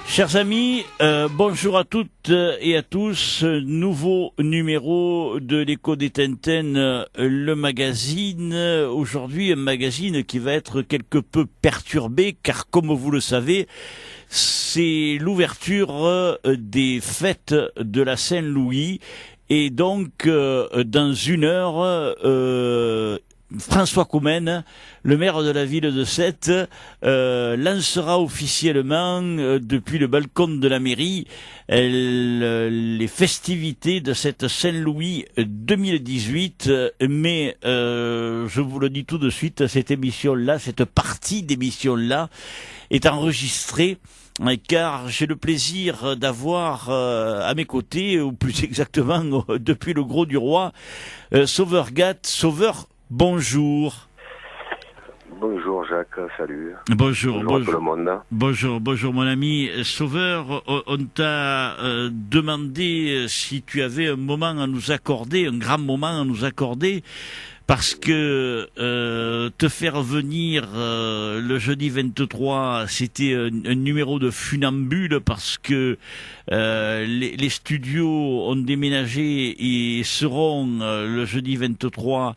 Chers amis, bonjour à toutes et à tous. Nouveau numéro de l'Écho des Tintin, le magazine. Aujourd'hui, un magazine qui va être quelque peu perturbé, car comme vous le savez, c'est l'ouverture des fêtes de la Saint-Louis. Et donc, dans une heure, François Comène, le maire de la ville de Sète, lancera officiellement, depuis le balcon de la mairie, les festivités de cette Saint-Louis 2018. Mais je vous le dis tout de suite, cette émission-là, cette partie d'émission-là, est enregistrée, car j'ai le plaisir d'avoir à mes côtés, ou plus exactement depuis le Gros du Roi, Sauveur Gatte. Sauveur, bonjour. Bonjour Jacques, salut. Bonjour tout le monde. Bonjour mon ami. Sauveur, on t'a demandé si tu avais un moment à nous accorder, un grand moment à nous accorder, parce que te faire venir le jeudi 23, c'était un numéro de funambule, parce que les studios ont déménagé et seront le jeudi 23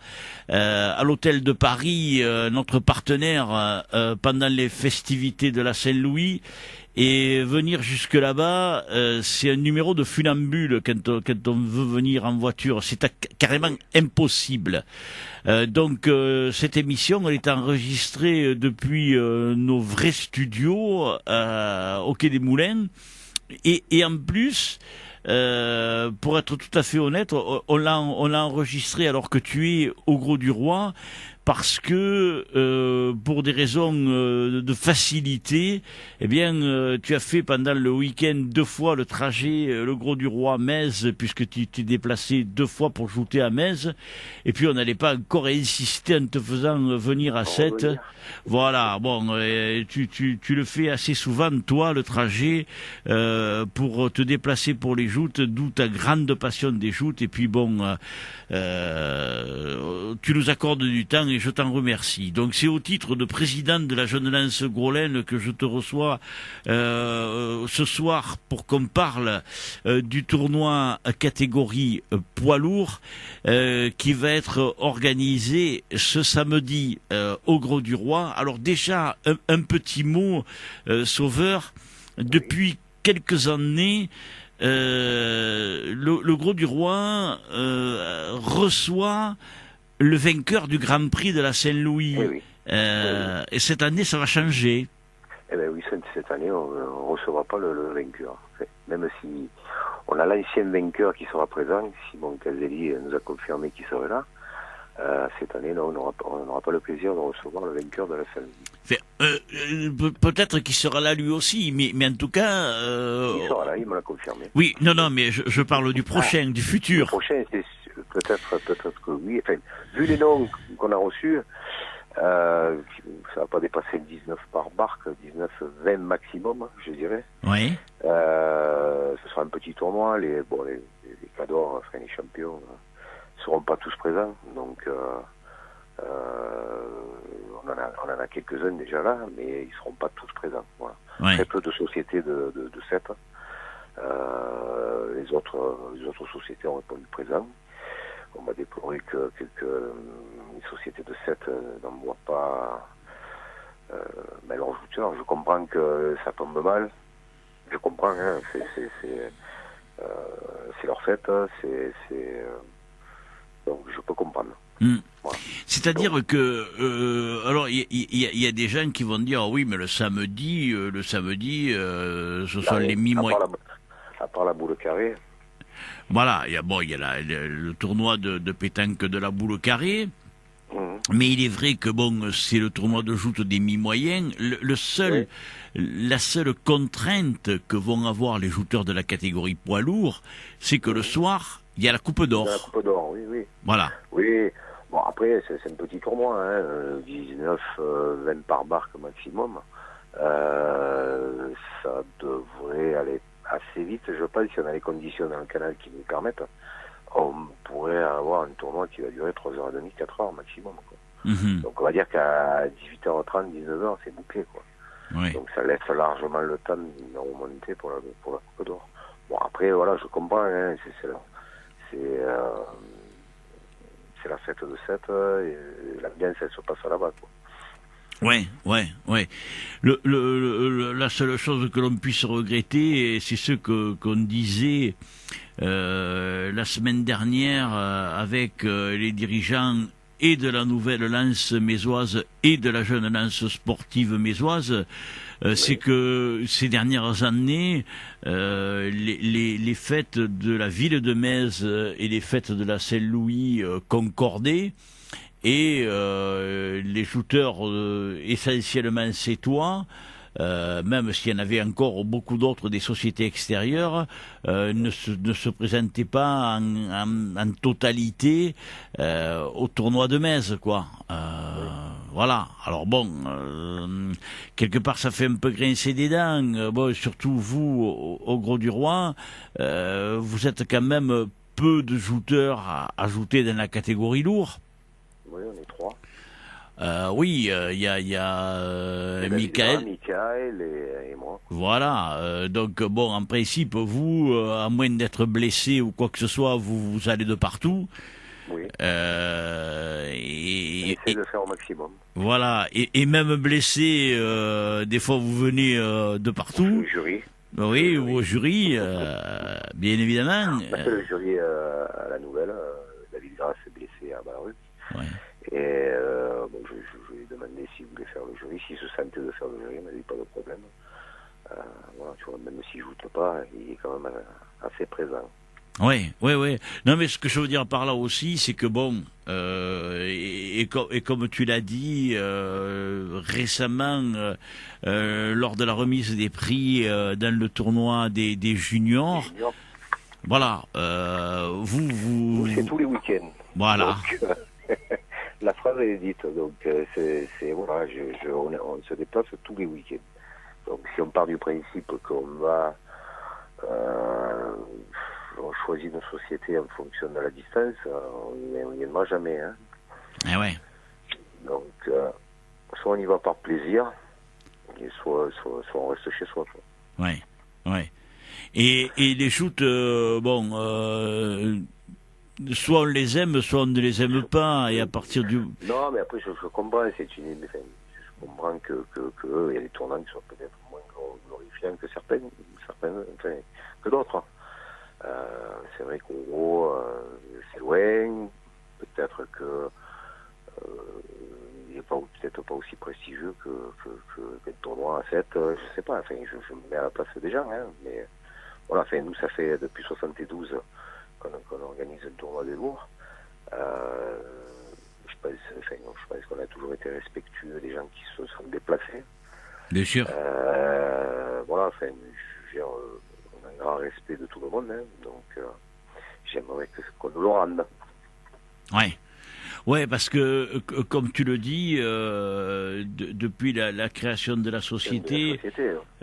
à l'hôtel de Paris, notre partenaire pendant les festivités de la Saint-Louis. Et venir jusque là-bas, c'est un numéro de funambule quand on veut venir en voiture. C'est carrément impossible. Donc cette émission, elle est enregistrée depuis nos vrais studios au Quai des Moulins. Et en plus, pour être tout à fait honnête, on l'a enregistré alors que tu es au Gros du Roi, parce que pour des raisons de facilité, eh bien, tu as fait pendant le week-end 2 fois le trajet le Gros du Roi Metz, puisque tu t'es déplacé 2 fois pour shooter à Metz, et puis on n'allait pas encore insister en te faisant venir à Sète. Voilà, bon, tu le fais assez souvent, toi, le trajet, pour te déplacer pour les joutes, d'où ta grande passion des joutes, et puis bon, tu nous accordes du temps et je t'en remercie. Donc c'est au titre de président de la Jeune Lance Groslaine que je te reçois ce soir pour qu'on parle du tournoi catégorie poids lourd qui va être organisé ce samedi au Gros du Roi. Alors déjà un petit mot, Sauveur. Depuis quelques années, le Gros du Roi reçoit le vainqueur du Grand Prix de la Saint-Louis. Oui. Et cette année, ça va changer. Eh bien oui, cette année, on ne recevra pas le vainqueur. Même si on a l'ancien vainqueur qui sera présent, Simon Caselli nous a confirmé qu'il serait là. Cette année, non, on n'aura pas le plaisir de recevoir le vainqueur de la Saint-Louis. Peut-être qu'il sera là lui aussi, mais en tout cas... Il sera là, il me l'a confirmé. Oui, non, mais je parle du prochain, du futur. Le prochain, c'est peut-être que oui. Enfin, vu les noms qu'on a reçus, ça va pas dépasser 19 par barque, 19-20 maximum, je dirais. Oui. Ce sera un petit tournoi. Les cadors, enfin, les champions, seront pas tous présents. Donc, on en a quelques-uns déjà là, mais ils seront pas tous présents. Voilà. Oui. Très peu de sociétés de Sète. Les autres sociétés ont répondu présent. On m'a déploré que quelques sociétés de Sète n'envoient pas leurs jouteurs. Je comprends que ça tombe mal. Je comprends, hein, c'est leur fête. Donc je peux comprendre. Voilà. C'est-à-dire que alors il y a des gens qui vont dire oui, mais le samedi ce sont les mi-mois. À part la boule carrée. Voilà, il y a le tournoi de pétanque de la boule carrée. Mais il est vrai que c'est le tournoi de joute des mi-moyens. La seule contrainte que vont avoir les jouteurs de la catégorie poids lourd, c'est que le soir, il y a la Coupe d'Or. La Coupe d'Or, oui. Voilà. Oui. Bon, après, c'est un petit tournoi, hein, 19-20 par barque maximum. Ça devrait aller assez vite, je pense, si on a les conditions dans le canal qui nous permettent. On pourrait avoir un tournoi qui va durer 3h30, 4h maximum, quoi. Donc on va dire qu'à 18h30, 19h, c'est bouclé, quoi. Oui. Donc ça laisse largement le temps de remonter pour la Coupe d'Or. Bon, après, voilà, je comprends, hein, c'est la fête de 7, et l'ambiance, elle se passe là-bas, quoi. Ouais. La seule chose que l'on puisse regretter, et c'est ce qu'on disait la semaine dernière avec les dirigeants et de la nouvelle lance mésoise et de la jeune lance sportive mésoise, c'est que ces dernières années, les fêtes de la ville de Metz et les fêtes de la Saint-Louis concordaient. Et les shooters essentiellement sétois, même s'il y en avait encore beaucoup d'autres des sociétés extérieures, ne se présentaient pas en totalité au tournoi de Metz, quoi. Voilà. Alors bon, quelque part ça fait un peu grincer des dents. Bon, surtout vous, au Gros du Roi, vous êtes quand même peu de shooters à ajouter dans la catégorie lourd. Oui, on est 3. Oui, il y a Michael. Et moi. Voilà. Donc bon, en principe, vous, à moins d'être blessé ou quoi que ce soit, vous allez de partout. Oui. Et essaie de faire au maximum. Voilà. Et même blessé, des fois vous venez de partout. Au jury. Oui, ou au jury, bien évidemment. On a fait le jury à la Nouvelle. David Grasse est blessé à Ballaruc. Ouais. Et bon, je lui ai demandé s'il voulait faire le jury, s'il se sentait de faire le jury, il m'a dit pas de problème. Voilà, tu vois, même s'il ne joue pas, il est quand même assez présent. Oui. Non, mais ce que je veux dire par là aussi, c'est que bon, et comme tu l'as dit récemment, lors de la remise des prix dans le tournoi des juniors, voilà, vous c'est tous les week-ends. Voilà. Donc, la phrase est dite, donc voilà, on se déplace tous les week-ends. Donc si on part du principe qu'on va on choisit une société en fonction de la distance, on n'y viendra jamais. Hein. Eh ouais. Donc soit on y va par plaisir, soit on reste chez soi. Ouais. Et les shoots, soit on les aime, soit on ne les aime pas, et à partir du... Non, mais après, je comprends, je comprends que y a des tournants qui sont peut-être moins glorifiants que certains, que d'autres. C'est vrai qu'en gros, c'est loin, peut-être que il n'est peut-être pas aussi prestigieux qu'un tournoi à 7, je sais pas, enfin, je me mets à la place des gens, hein, mais voilà, enfin, nous, ça fait depuis 72 qu'on organise un tournoi des lourds. Je pense qu'on a toujours été respectueux des gens qui se sont déplacés. Bien sûr. Voilà, enfin, on a un grand respect de tout le monde, hein, donc j'aimerais qu'on nous le rende. Ouais, parce que comme tu le dis, depuis la création de la société,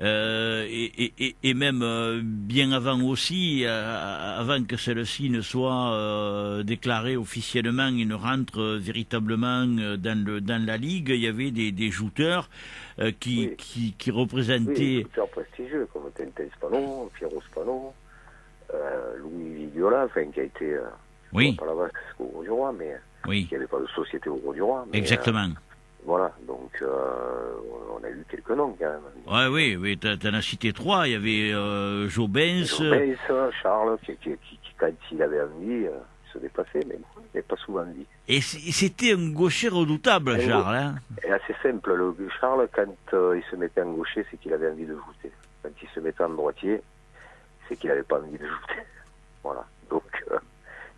et même bien avant aussi, avant que celle-ci ne soit déclarée officiellement et ne rentre véritablement dans la ligue, il y avait des shooters qui représentaient... Oui, des shooters prestigieux comme Tintin Spanon, Pierrot Spanon, Louis Vignola, qui a été pas là-bas jusqu'au Gros du Roi, mais qui n'avait pas de société au Gros du Roi. Mais, exactement. Voilà, donc on a eu quelques noms quand même. Oui, t'en as cité 3. Il y avait Jobens, Charles, qui quand il avait envie, se déplaçait, mais il n'avait pas souvent envie. Et c'était un gaucher redoutable, Charles. Hein. Et assez simple, Charles, quand il se mettait en gaucher, c'est qu'il avait envie de shooter. Quand il se mettait en droitier, c'est qu'il n'avait pas envie de shooter. Voilà, donc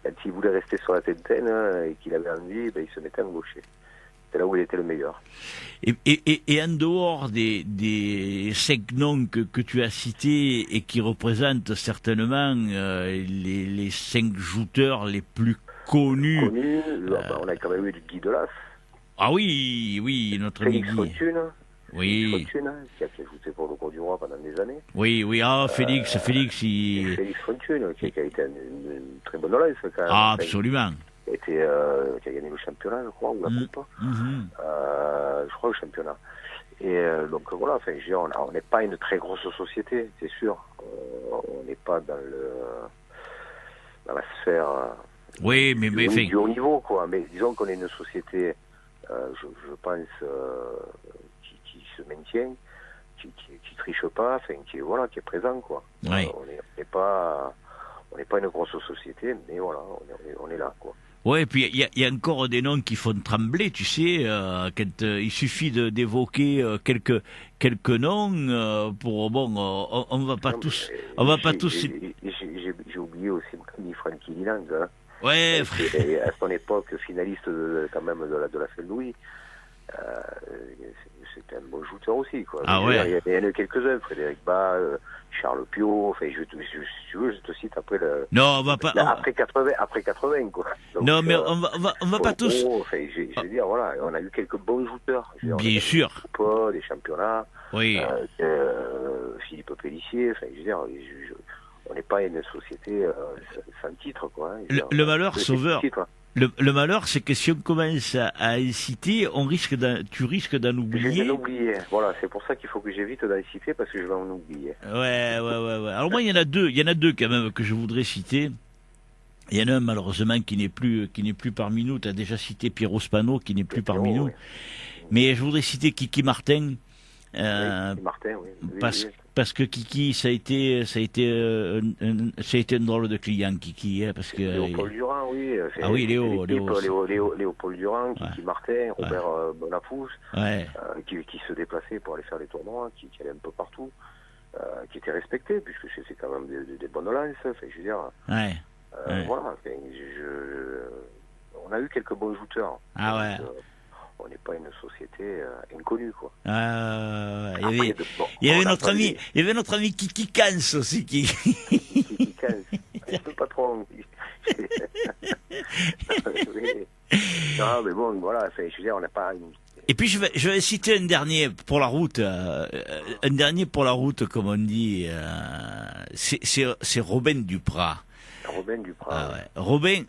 quand il voulait rester sur la Tintin et qu'il avait envie, il se mettait en gaucher. C'est là où il était le meilleur. Et en dehors des 5 noms que tu as cités et qui représentent certainement les 5 shooters les plus connus... on a quand même eu le Guy Delas. Ah oui, notre ami Guy. Félix Fortune, qui a shooté pour le Gros du Roi pendant des années. Oui, Félix, il... Félix Fortune, qui a été une très bonne lance quand même. Ah, absolument. Qui a gagné le championnat, je crois, ou la coupe. Je crois le championnat. Et donc voilà, enfin, je veux dire, on n'est pas une très grosse société, c'est sûr. On n'est pas dans la sphère Oui, mais du haut niveau, quoi. Mais disons qu'on est une société, je pense, qui se maintient, qui triche pas, enfin, qui est présent, quoi. oui. On n'est pas une grosse société, mais voilà, on est là, quoi. Ouais, et puis il y a encore des noms qui font trembler, tu sais, quand il suffit d'évoquer quelques noms pour on va pas Non, tous, on va pas tous. J'ai oublié aussi mon ami Frankie Liland, hein. Ouais, Et à son époque, finaliste quand même de la Saint-Louis, euh, c'était un bon shooter aussi, quoi. ah ouais. Il y en a quelques-uns, Frédéric Bas, Charles Piot, enfin, si tu veux, je te cite après Non, on va pas. après 80, quoi. Donc, Non, mais on va pas tous. enfin, je veux dire, voilà, on a eu quelques bons shooters. Bien sûr. Des championnats, Oui. Philippe Pellissier, enfin, je veux dire, on n'est pas une société sans titre, quoi. Hein. Le malheur, Sauveur. Titre, hein. Le malheur, c'est que si on commence à citer, tu risques d'en Je vais oublier. l'oublier. Voilà, c'est pour ça qu'il faut que j'évite d'en citer parce que je vais en oublier. Ouais. Alors moi, il y en a deux quand même que je voudrais citer. Il y en a un malheureusement qui n'est plus parmi nous. Tu as déjà cité Piero Spano qui n'est plus parmi nous. Oui. Mais je voudrais citer Kiki Martin. Martin, oui. Parce que Kiki, ça a été un drôle de client, Kiki, hein, parce que. Léopold Durand, oui. Ah oui, Léopold Durand, Kiki Martin, Robert Bonafous, ouais. qui se déplaçaient pour aller faire les tournois, qui allaient un peu partout, qui étaient respectés, puisque c'est quand même des bonnes lances, enfin, je veux dire. Ouais. Voilà, enfin, on a eu quelques bons shooters. Ah ouais. On n'est pas une société inconnue, quoi. Il y avait notre ami Kiki Kans aussi qui. Kiki Kans. Un peu patron. Non, mais bon, voilà, je veux dire, on n'a pas une... Et puis je vais citer un dernier pour la route, comme on dit. C'est Robin Duprat. Robin Duprat. Ah ouais. Robin.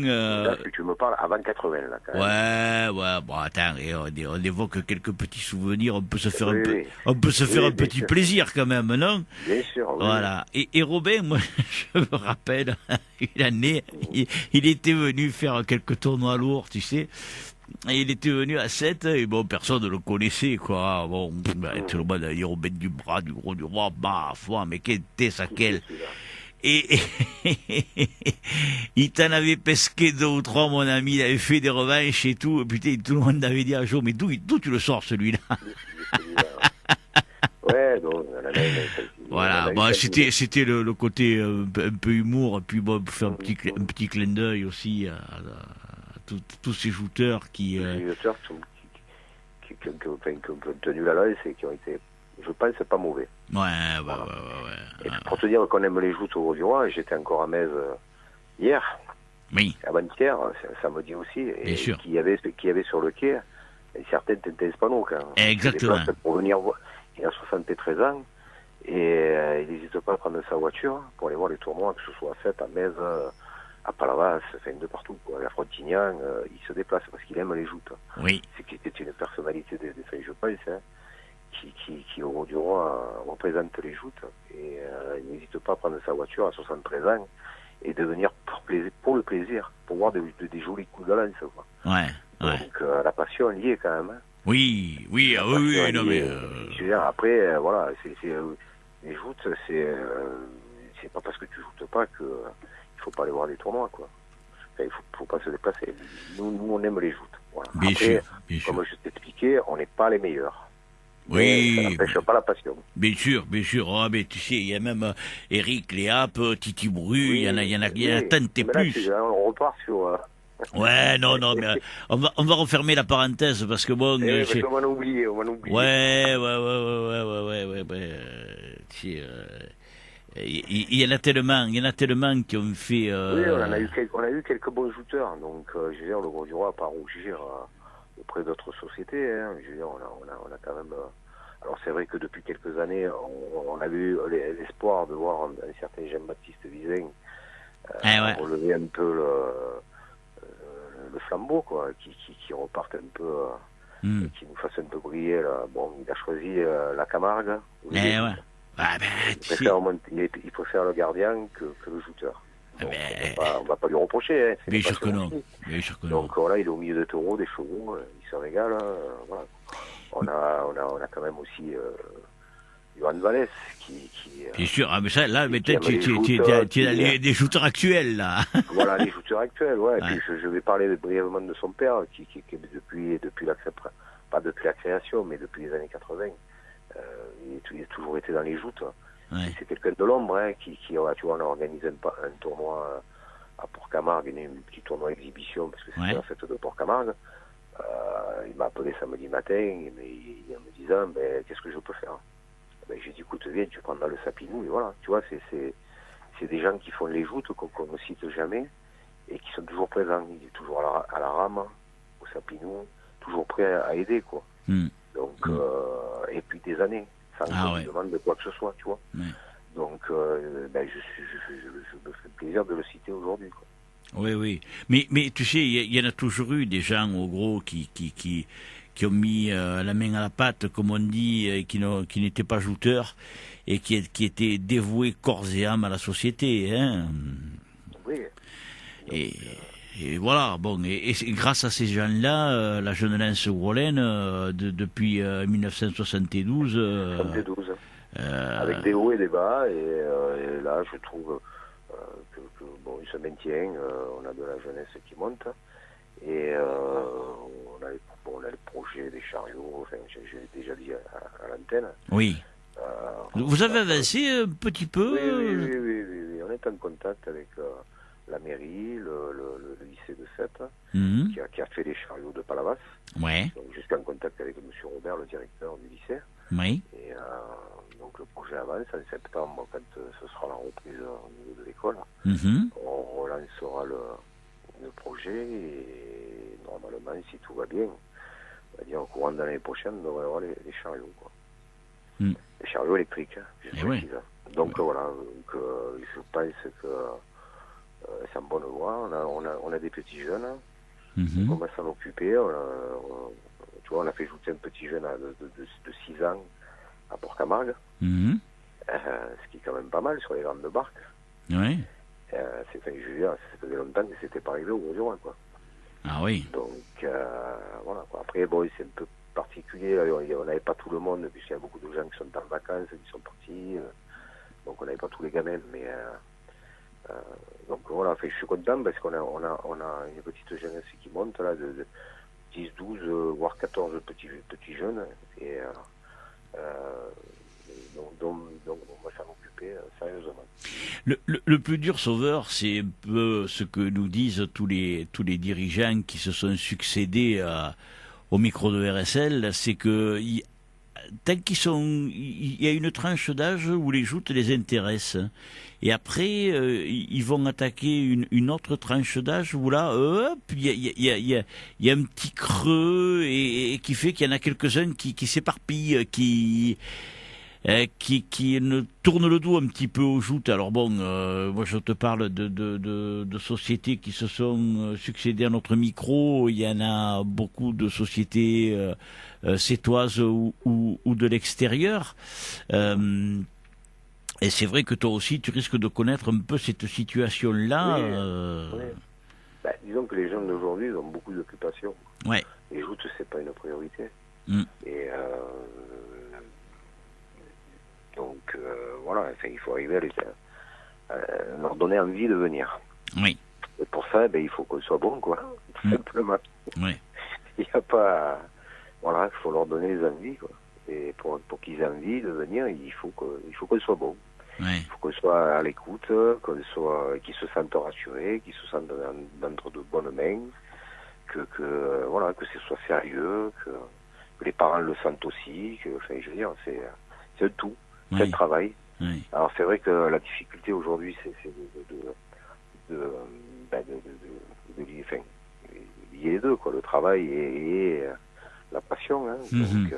Là, tu me parles avant 80, là, quand même. Ouais. Bon, attends, on évoque quelques petits souvenirs. On peut se faire un petit plaisir quand même, non? Bien sûr. Oui. Voilà. Et Robin, moi, je me rappelle, une année, il était venu faire quelques tournois lourds, tu sais. Et il était venu à 7 et bon, personne ne le connaissait, quoi. Bon, tout le monde a dit Robin Duprat, du gros du roi, mais quel était ça, quel? Et il t'en avait pesqué 2 ou 3, mon ami, il avait fait des revanches et tout. Putain, tout le monde avait dit à Joe, mais d'où tu le sors, celui-là? Ouais, donc, voilà, bon, c'était le côté un peu humour, et puis bon, pour faire un petit clin d'œil aussi à tous ces shooters qui... Les shooters qui ont tenu la lance et qui ont été, je pense, pas mauvais. Ouais. Et pour te dire qu'on aime les joutes au Gros du Roi, j'étais encore à Metz hier, oui. avant-hier, samedi aussi, et sûr. qui y avait sur le quai certains Tintin Hispano, quand exactement. Pour venir voir, il a 73 ans, et il n'hésite pas à prendre sa voiture pour aller voir les tournois, que ce soit à Sète, à Metz, à Palavas, enfin de partout, quoi. À Frontignan, il se déplace parce qu'il aime les joutes. Oui. C'est qu'il était une personnalité je pense, hein, qui au Gros du Roi représente les joutes, et il n'hésite pas à prendre sa voiture à 73 ans et de venir pour le plaisir, pour voir des jolis coups de lance, quoi. Ouais. Donc la passion liée quand même. Hein. Oui, non mais. Je veux dire, après, voilà, les joutes, c'est pas parce que tu joutes pas que il faut pas aller voir les tournois, quoi. Enfin, il faut pas se déplacer. Nous on aime les joutes. Voilà. Bien après, sûr. Comme je t'expliquais, on n'est pas les meilleurs. Oui. Ça n'empêche pas la passion. Bien sûr. Ah, mais tu sais, il y a même Eric Léap, Titi Bru, il y en a tant et plus. Là, on repart sur. Ouais, non, mais on va refermer la parenthèse parce que bon. Parce qu'on va l'oublier, Ouais. Il y en a tellement qui ont fait. Oui, on a eu quelques bons shooters, donc je veux dire, le Gros du Roi n'a pas rougir auprès d'autres sociétés. Hein. Je veux dire, on a quand même. Alors c'est vrai que depuis quelques années, on a eu l'espoir de voir un certain Jean-Baptiste Vizin relever un peu le flambeau, quoi, qui reparte un peu qui nous fasse un peu briller. Là. Bon, il a choisi la Camargue. Eh ouais. Ah ben, Il préfère le gardien que le shooter. Donc, ben, on va pas lui reprocher. Hein, bien sûr que non. Bien sûr que non. Donc voilà, il est au milieu de taureaux, des chevaux, il se régale. Voilà. On a quand même aussi Johan Vallès qui bien sûr, ah mais ça, là, mais qui aime les tu es des shooters actuels, là. voilà, les shooters actuels, ouais. Ouais. Et puis je vais parler brièvement de son père, qui depuis pas depuis la création, mais depuis les années 80, il a toujours été dans les joutes. Ouais. C'est quelqu'un de l'ombre, hein, qui tu vois, on a organisé un tournoi à Port-Camargue, un petit tournoi exhibition, parce que c'était la fête de Port-Camargue. Il m'a appelé samedi matin, en me disant, qu'est-ce que je peux faire? J'ai dit, écoute, viens, tu prends dans le Sapinou, et voilà. Tu vois, c'est des gens qui font les joutes, qu'on ne cite jamais, et qui sont toujours présents. Il est toujours à la rame, au Sapinou, toujours prêt à aider, quoi. Donc, et puis des années, sans qu'on lui demande de quoi que ce soit, tu vois. Donc, je me fais plaisir de le citer aujourd'hui, quoi. Oui, oui. Mais tu sais, il y en a toujours eu des gens, au gros, qui ont mis la main à la pâte, comme on dit, et qui n'étaient pas jouteurs, et qui étaient dévoués corps et âme à la société, hein. Oui. Et voilà, bon, et grâce à ces gens-là, la jeune lance Grolen, depuis 1972... 72. Avec des hauts et des bas, et là, je trouve que bon, il se maintient, on a de la jeunesse qui monte, et on a les projets des chariots, enfin, j'ai déjà dit à l'antenne. Oui. Vous avez avancé un petit peu? Oui, on est en contact avec la mairie, le lycée de Sète, qui a fait les chariots de Palavas. Ouais. Donc je suis en contact avec M. Robert, le directeur du lycée. Oui. Et donc le projet avance. En septembre, quand ce sera la reprise au niveau de l'école, on relancera le projet, et normalement, si tout va bien, on va dire au courant de l'année prochaine, on devrait avoir les chariots, quoi. Les chariots électriques, donc voilà, donc, je pense que c'est en bonne voie. On a des petits jeunes, on commence à s'en occuper. Tu vois, on a fait jouer un petit jeune de 6 ans à Port-Camargue, ce qui est quand même pas mal sur les grandes barques. Oui. Ça faisait longtemps que c'était pas arrivé au Gros-du-Roi, quoi. Ah oui. Donc voilà, quoi. Après, bon, c'est un peu particulier. On n'avait pas tout le monde, puisqu'il y a beaucoup de gens qui sont en vacances, qui sont partis. Donc on n'avait pas tous les gamins, mais donc voilà, enfin, je suis content parce qu'on a une petite jeunesse qui monte là, de 10, 12, voire 14 petits jeunes, et donc on va s'en occuper sérieusement. Le plus dur, Sauveur, c'est un peu ce que nous disent tous les dirigeants qui se sont succédés au micro de RSL, c'est que tant il y a une tranche d'âge où les joutes les intéressent, et après ils vont attaquer une autre tranche d'âge où là, il y a un petit creux, et qui fait qu'il y en a quelques-uns qui s'éparpillent, qui ne tourne le dos un petit peu aux joutes. Alors bon, moi je te parle de sociétés qui se sont succédées à notre micro. Il y en a beaucoup de sociétés sétoises ou de l'extérieur. Et c'est vrai que toi aussi, tu risques de connaître un peu cette situation-là. Oui. Disons que les jeunes d'aujourd'hui ont beaucoup d'occupations. Ouais. Les joutes, c'est pas une priorité. Et donc voilà, enfin, il faut arriver à leur donner envie de venir. Oui. Et pour ça, il faut qu'on soit bon, quoi, tout simplement. Oui. Il n'y a pas... Voilà, il faut leur donner les envies, quoi. Et pour qu'ils aient envie de venir, il faut qu'on soit bon. Ouais. Il faut qu'on soit à l'écoute, qu'ils se sentent rassurés, qu'ils se sentent d'entre de bonnes mains, que ce soit sérieux, que les parents le sentent aussi, enfin, je veux dire, c'est un tout, c'est un travail. Oui. Alors c'est vrai que la difficulté aujourd'hui, c'est de lier les deux, quoi, le travail et la passion, hein. Donc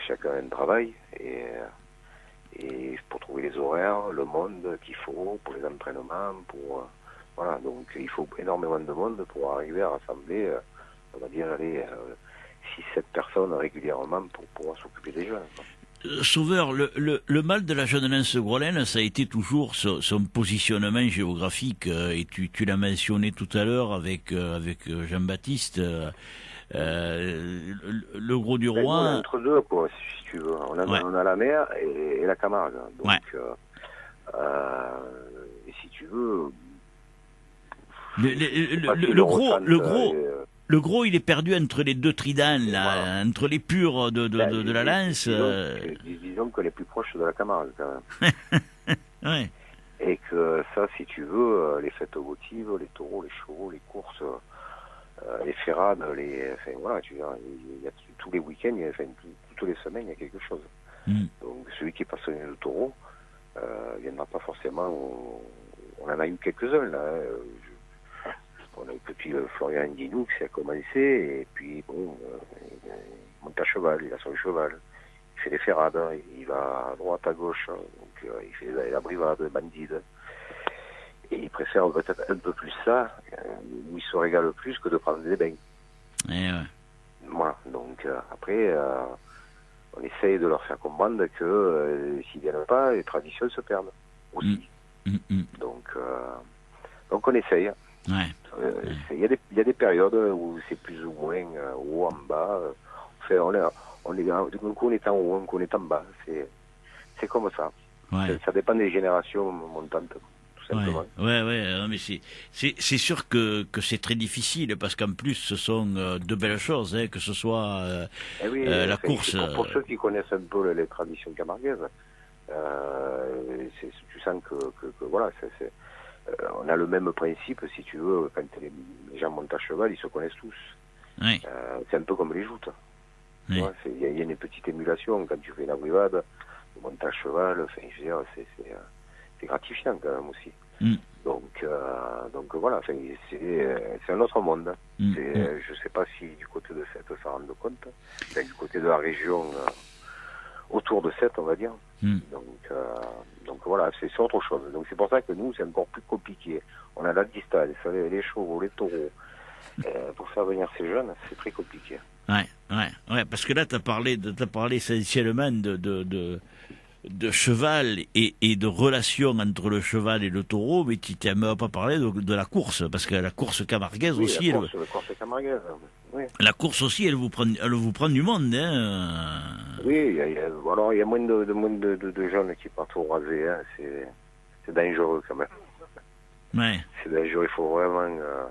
chacun a un travail, et pour trouver les horaires, le monde qu'il faut pour les entraînements, voilà, donc il faut énormément de monde pour arriver à rassembler, on va dire, 6-7 personnes régulièrement pour pouvoir s'occuper des jeunes, quoi. Sauveur, le mal de la jeune lance grolène, ça a été toujours son positionnement géographique, et tu l'as mentionné tout à l'heure avec Jean-Baptiste. Le Gros du Ben, nous, on est Roi. entre deux, quoi, si tu veux. On a la mer et la Camargue. Donc, et si tu veux, le gros, il est perdu entre les deux tridents, là, voilà. entre les purs de la lance. Disons qu'on est plus proche de la Camargue, quand même. Ouais. Et que ça, si tu veux, les fêtes votives, les taureaux, les chevaux, les courses, les ferrades, enfin voilà, tu vois, il y a tous les week-ends, toutes les semaines, il y a quelque chose. Donc celui qui est passionné de taureau, il n'y en a pas forcément. On en a eu quelques-uns là. On a eu depuis Florian Guinou qui a commencé, et puis bon, il monte à cheval, il a son cheval, il fait des ferrades, il va à droite, à gauche, donc il fait la brivade, bandide. Et il préfère peut-être un peu plus ça, où il se régale plus que de prendre des bains. Voilà, donc après, on essaye de leur faire comprendre que s'ils viennent pas, les traditions se perdent aussi. Donc on essaye. Il y a des périodes où c'est plus ou moins haut, en bas. D'un coup on est en haut, d'un coup on est en bas. C'est comme ça. Ça dépend des générations montantes. Mais c'est sûr que c'est très difficile, parce qu'en plus ce sont de belles choses, hein, que ce soit la course. Pour ceux qui connaissent un peu les traditions camarguaises, tu sens que voilà, on a le même principe, si tu veux, quand les gens montent à cheval, ils se connaissent tous. C'est un peu comme les joutes. Il y a une petite émulation quand tu fais la brivade, tu montes à cheval, enfin, je veux dire, c'est gratifiant quand même aussi. Donc voilà, enfin, c'est un autre monde. Je sais pas si du côté de Sète s'en rendent compte, enfin, du côté de la région autour de Sète, on va dire. Donc voilà, c'est autre chose. Donc c'est pour ça que nous, c'est encore plus compliqué. On a la distance, les chevaux, les taureaux. Pour faire venir ces jeunes, c'est très compliqué. Parce que là, t'as parlé essentiellement de cheval et de relation entre le cheval et le taureau, mais tu t'as même pas parlé de la course, parce que la course camarguaise aussi. La course camarguaise, oui. La course aussi, elle vous prend du monde, hein. Oui, il y a moins de jeunes qui partent au rasé, hein. C'est dangereux quand même. C'est dangereux, il faut vraiment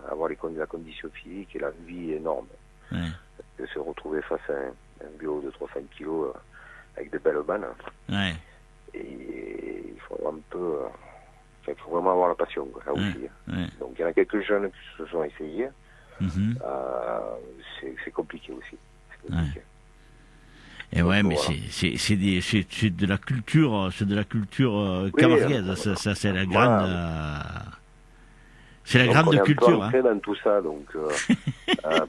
avoir la condition physique et la vie énorme. De se retrouver face à un bio de 300 kilos avec de belles bannes. Et il faut il faut vraiment avoir la passion, quoi, là aussi. Donc il y en a quelques jeunes qui se sont essayés. C'est compliqué aussi. Et mais c'est de la culture, camarguaise. Ça c'est la grande. C'est la grande culture. On est un peu dans tout ça, donc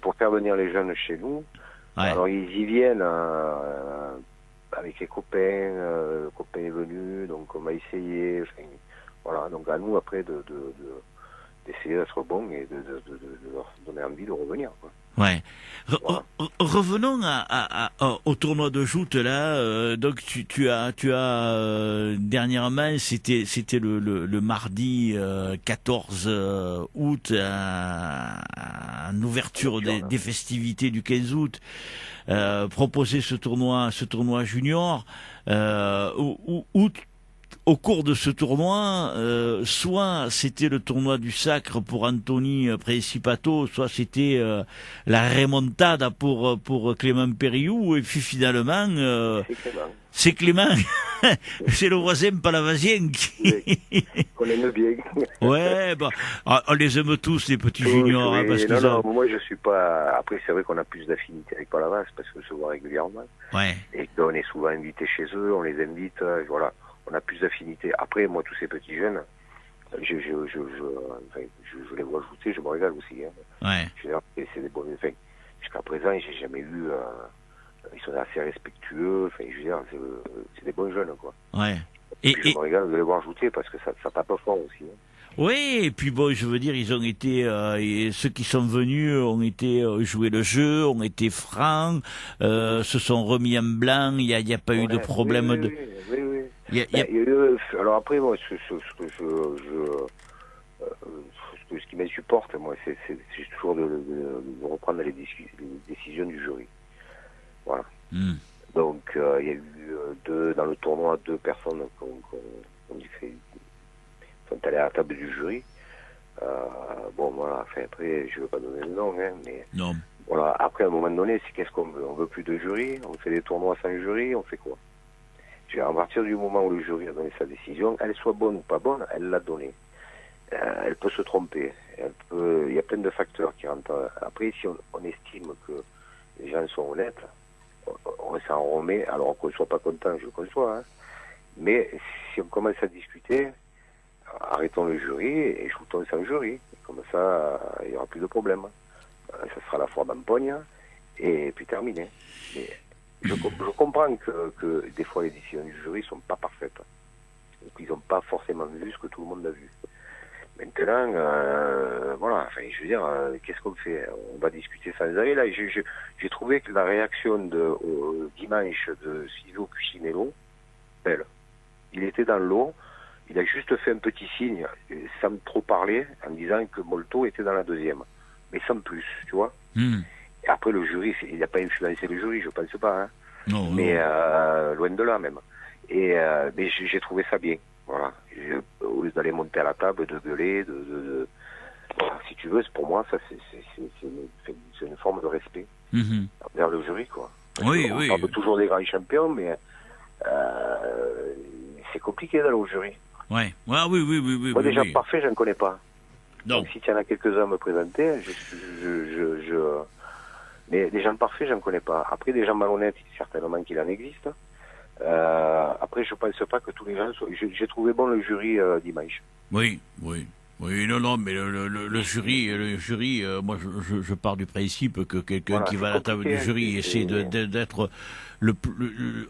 pour faire venir les jeunes chez nous. Alors ils y viennent avec les copains, le copain est venu, donc on va essayer. Enfin, voilà, donc à nous après d'essayer d'être bon et de leur donner envie de revenir, quoi. Revenons au tournoi de joute là. Donc tu as dernièrement, c'était le mardi 14 août, en ouverture des festivités du 15 août, proposé ce tournoi junior, où au cours de ce tournoi, soit c'était le tournoi du sacre pour Anthony Principato, soit c'était la remontada pour Clément Périou, et puis finalement c'est Clément, c'est le voisin palavasien qu'on aime bien. On les aime tous, les petits juniors, hein, parce que moi je suis pas. Après c'est vrai qu'on a plus d'affinité avec Palavas parce qu'on se voit régulièrement. Et qu'on est souvent invité chez eux, on les invite, voilà. On a plus d'affinité. Après, moi, tous ces petits jeunes, je les vois jouer, je me régale aussi. C'est des bons. Enfin, jusqu'à présent, j'ai jamais eu. Ils sont assez respectueux. Enfin, je veux dire, c'est des bons jeunes, quoi. Et je me régale de les voir jouer parce que ça tape fort aussi. Oui, et puis bon, je veux dire, ils ont été, et ceux qui sont venus ont été jouer le jeu, ont été francs, se sont remis en blanc. Il y a pas eu de Ouais, oui, problème oui, de. oui, oui, oui. Il y a... Alors après, moi, ce qui m'insupporte, moi, c'est toujours de reprendre les décisions du jury. Voilà. Hmm. Donc, il y a eu dans le tournoi, 2 personnes sont allées à la table du jury. Bon, voilà, enfin, après, je ne veux pas donner le nom, hein, mais Non. voilà, après, à un moment donné, c'est qu'est-ce qu'on veut? On veut plus de jury, on fait des tournois sans jury, on fait quoi? À partir du moment où le jury a donné sa décision, elle soit bonne ou pas bonne, elle l'a donnée. Elle peut se tromper. Il y a plein de facteurs qui rentrent. Après, si on estime que les gens sont honnêtes, on s'en remet. Alors qu'on ne soit pas content, je le conçois. Hein. Mais si on commence à discuter, arrêtons le jury et shootons sans jury. Comme ça, il n'y aura plus de problème. Ça sera la fois d'empoigne et puis terminé. Mais je comprends que des fois les décisions du jury ne sont pas parfaites. Donc ils n'ont pas forcément vu ce que tout le monde a vu. Maintenant, voilà, enfin, je veux dire, qu'est-ce qu'on fait? On va discuter sans arrêt. Là, j'ai trouvé que la réaction dimanche de Silvio Cucinello, belle. Il était dans l'eau, il a juste fait un petit signe, sans trop parler, en disant que Molto était dans la deuxième. Mais sans plus, tu vois. Hmm. Et après, le jury, il n'a pas influencé le jury, je pense pas. Hein. Non, Mais non. loin de là, même. Et mais j'ai trouvé ça bien. Voilà. Au lieu d'aller monter à la table, de gueuler, voilà, si tu veux, pour moi, ça c'est une forme de respect envers le jury, quoi. Parce Oui, on oui. parle toujours des grands champions, mais c'est compliqué d'aller au jury. Ouais. Ouais, oui, oui, oui, oui. Moi, oui, des gens oui. parfaits, je ne connais pas. Non. Donc, si tu en as quelques-uns à me présenter, mais des gens parfaits, je ne connais pas. Après, des gens malhonnêtes, certainement qu'il en existe. Après, je pense pas que tous les gens soient... J'ai trouvé bon le jury dimanche. Oui, oui. Oui, non, non, mais le jury, moi, je pars du principe que quelqu'un Voilà, qui c'est va à la table compliqué. du Hein, jury essaie d'être